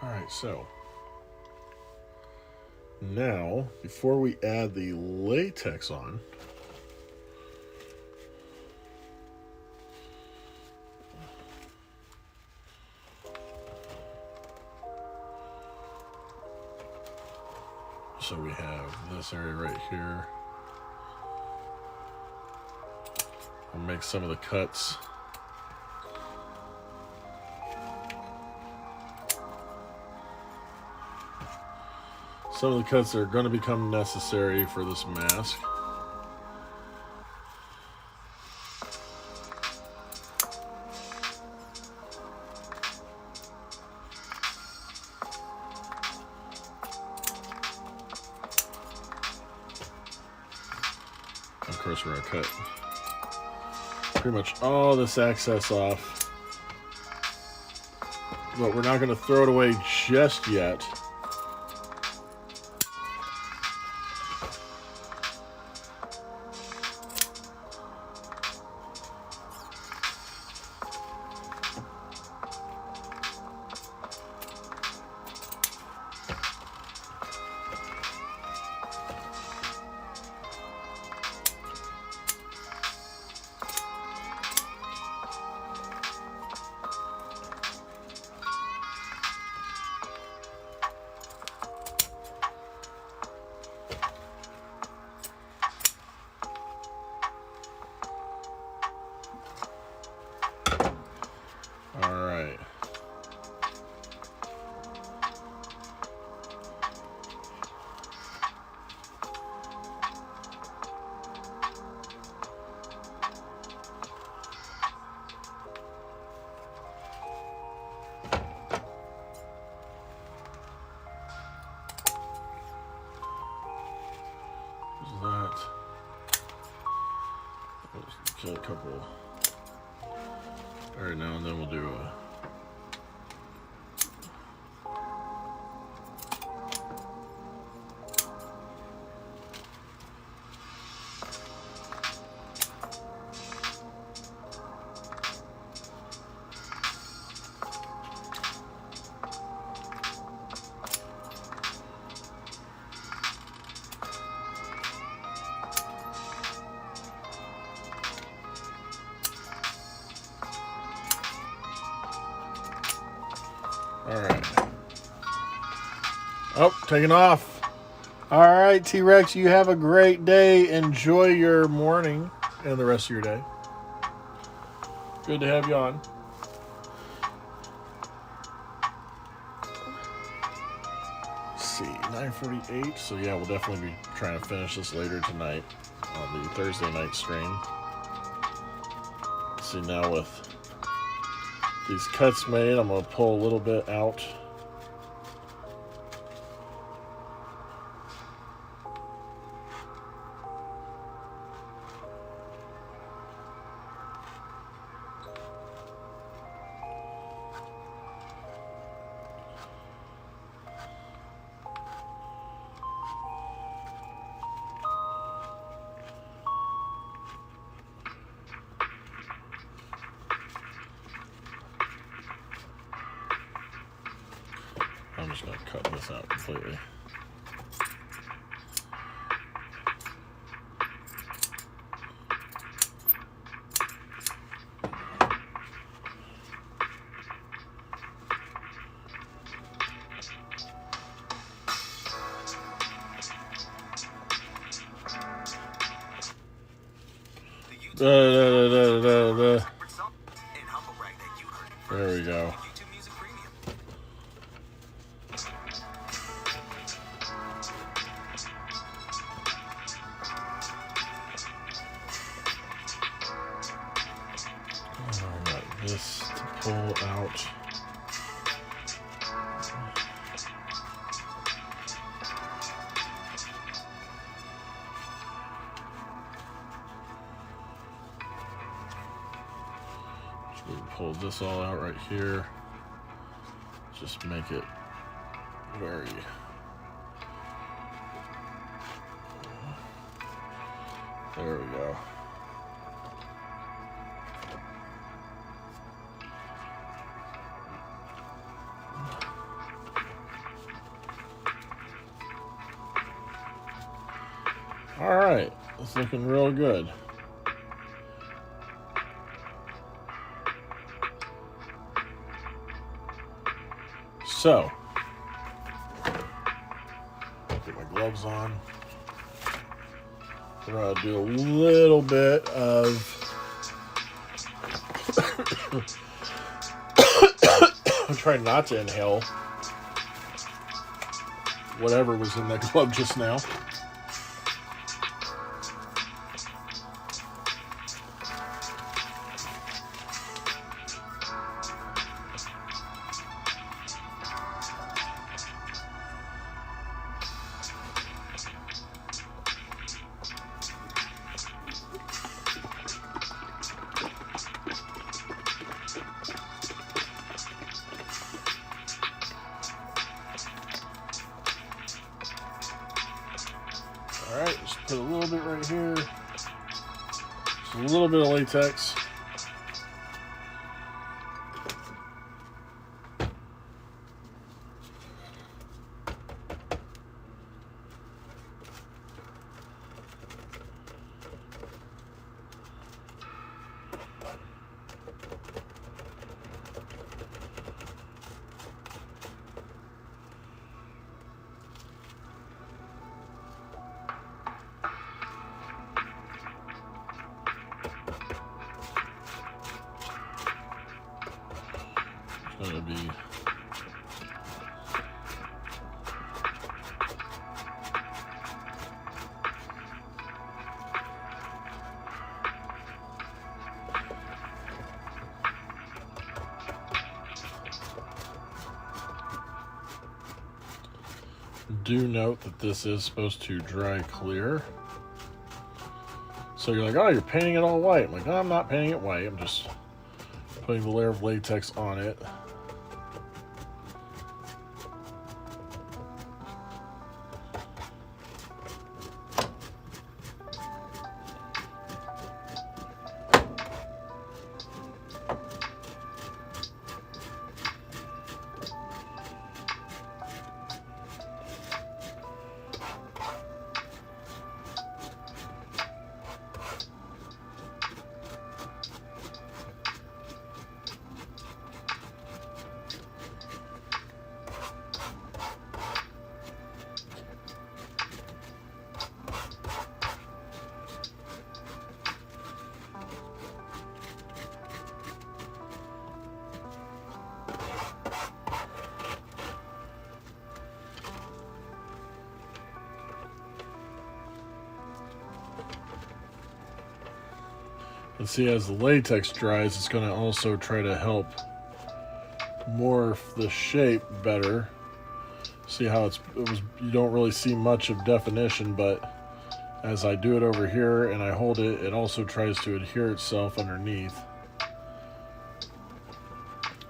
Alright, so now, before we add the latex on, so we have this area right here. I'll make some of the cuts. Some of the cuts that are going to become necessary for this mask. Of course, we're going to cut pretty much all this excess off. But we're not going to throw it away just yet. That. Let's kill a couple. All right, now and then we'll do a. All right. Oh, taking off. All right, T-Rex, you have a great day. Enjoy your morning and the rest of your day. Good to have you on. Let's see, 9:48. So yeah, we'll definitely be trying to finish this later tonight on the Thursday night stream. Let's see, now with these cuts made, I'm going to pull a little bit out. I'm just going to cut this out completely. There we go. Alright, this to pull out. So we pull this all out right here. Just make it very. There we go. All right, it's looking real good. So, get my gloves on. We're gonna do a little bit of I'm trying not to inhale whatever was in that glove just now. Alright, just put a little bit right here. Just a little bit of latex. Going to be do note that this is supposed to dry clear. So you're like, oh, you're painting it all white. I'm like, no, I'm not painting it white. I'm just putting the layer of latex on it. And see, as the latex dries, it's going to also try to help morph the shape better. See how you don't really see much of definition, but as I do it over here and I hold it, it also tries to adhere itself underneath.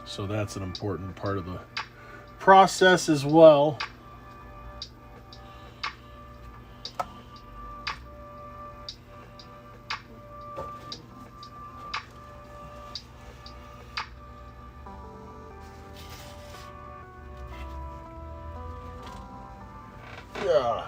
So that's an important part of the process as well. Yeah.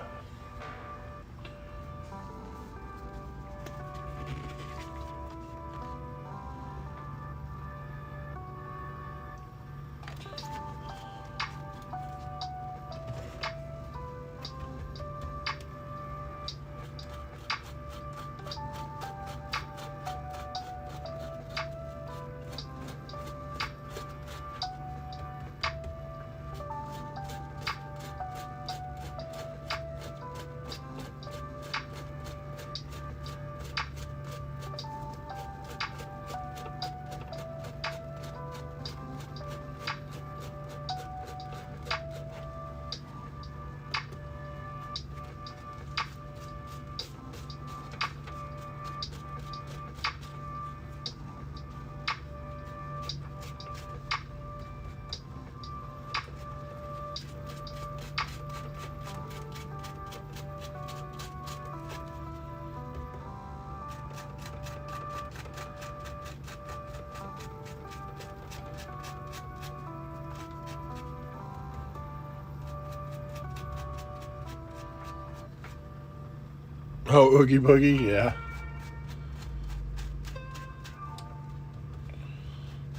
Oh, Oogie Boogie, yeah.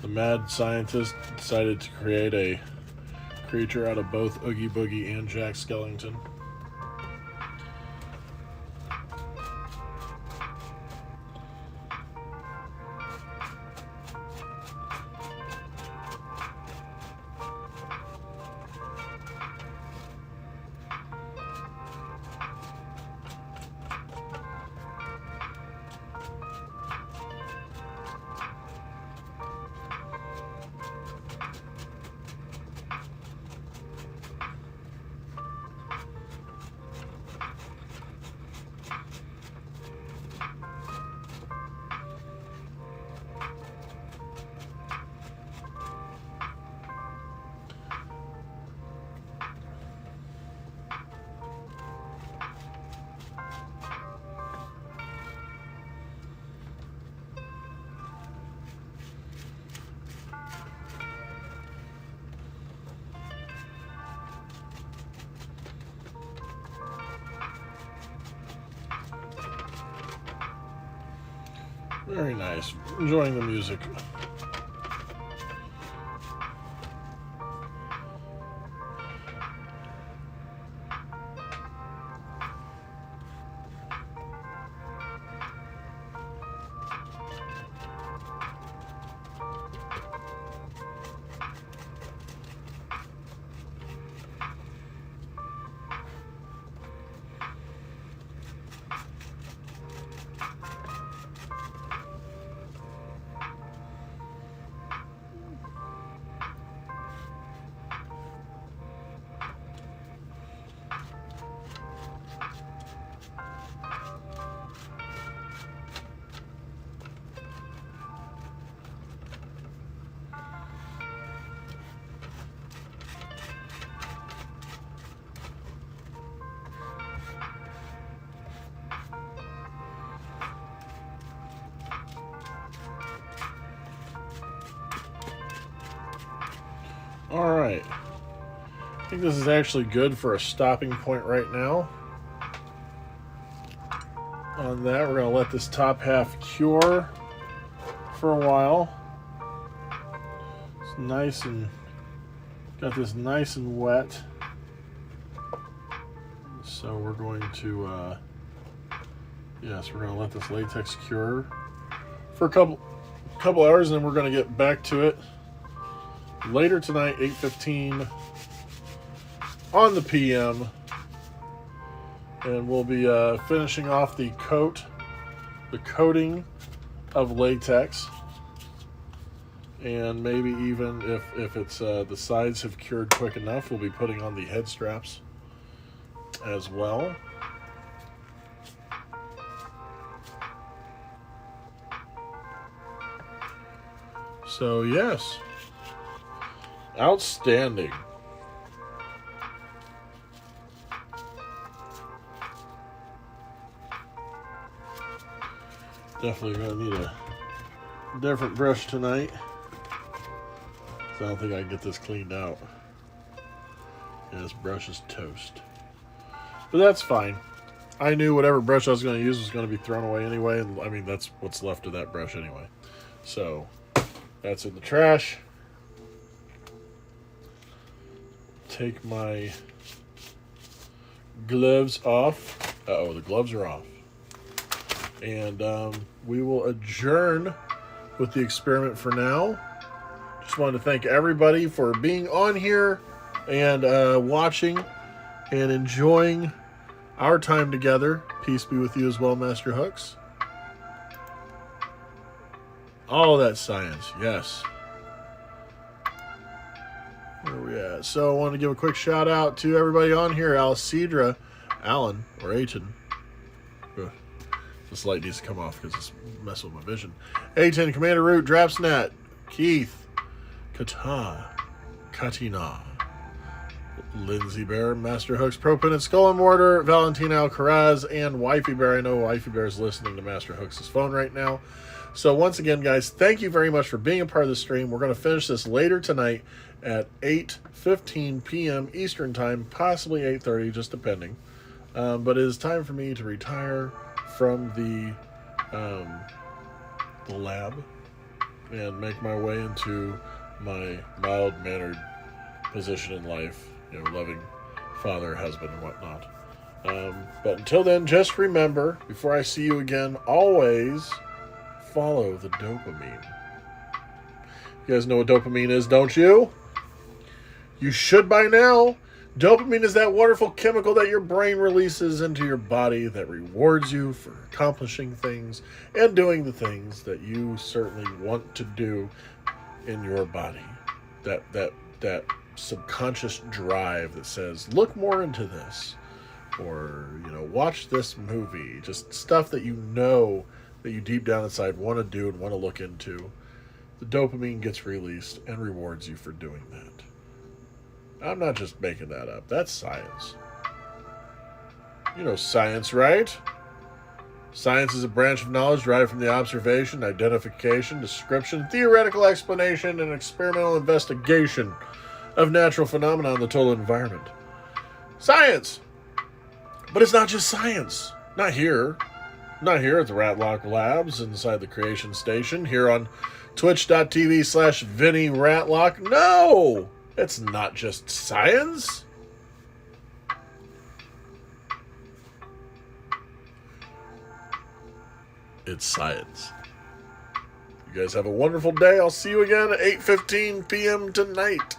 The mad scientist decided to create a creature out of both Oogie Boogie and Jack Skellington. Very nice. Enjoying the music. Alright. I think this is actually good for a stopping point right now. On that, we're going to let this top half cure for a while. It's nice and got this nice and wet. So we're going to, yes, we're going to let this latex cure for a couple hours, and then we're going to get back to it later tonight, 8:15 on the PM, and we'll be finishing off the coating of latex, and maybe even if it's the sides have cured quick enough, we'll be putting on the head straps as well. So yes, outstanding. Definitely gonna need a different brush tonight. So I don't think I can get this cleaned out. Yeah, this brush is toast. But that's fine. I knew whatever brush I was going to use was going to be thrown away anyway. And I mean, that's what's left of that brush anyway. So that's in the trash. Take my gloves off. Uh-oh, the gloves are off. And we will adjourn with the experiment for now. Just wanted to thank everybody for being on here and watching and enjoying our time together. Peace be with you as well, Master Hooks. All that science, yes. Where are we at? So I want to give a quick shout out to everybody on here. Alcidra, Alan, or Aiton. This light needs to come off because it's messing with my vision. Aiton, Commander Root, Drapsnat, Keith, Kata, Katina, Lindsay Bear, Master Hooks, Propin, and Skull and Mortar, Valentina Alcaraz, and Wifey Bear. I know Wifey Bear is listening to Master Hooks' phone right now. So once again, guys, thank you very much for being a part of the stream. We're going to finish this later tonight at 8:15 p.m. Eastern Time, possibly 8:30, just depending. But it is time for me to retire from the lab and make my way into my mild-mannered position in life, loving father, husband, and whatnot. But until then, just remember, before I see you again, always follow the dopamine. You guys know what dopamine is, don't you? You should by now. Dopamine is that wonderful chemical that your brain releases into your body that rewards you for accomplishing things and doing the things that you certainly want to do in your body. That subconscious drive that says, look more into this, or watch this movie. Just stuff that that you deep down inside want to do and want to look into. The dopamine gets released and rewards you for doing that. I'm not just making that up. That's science. You know science, right? Science is a branch of knowledge derived from the observation, identification, description, theoretical explanation, and experimental investigation of natural phenomena in the total environment. Science! But it's not just science. Not here. Not here at the Ratlock Labs inside the Creation Station, here on twitch.tv/Vinny Ratlock. No! It's not just science. It's science. You guys have a wonderful day. I'll see you again at 8:15 p.m. tonight.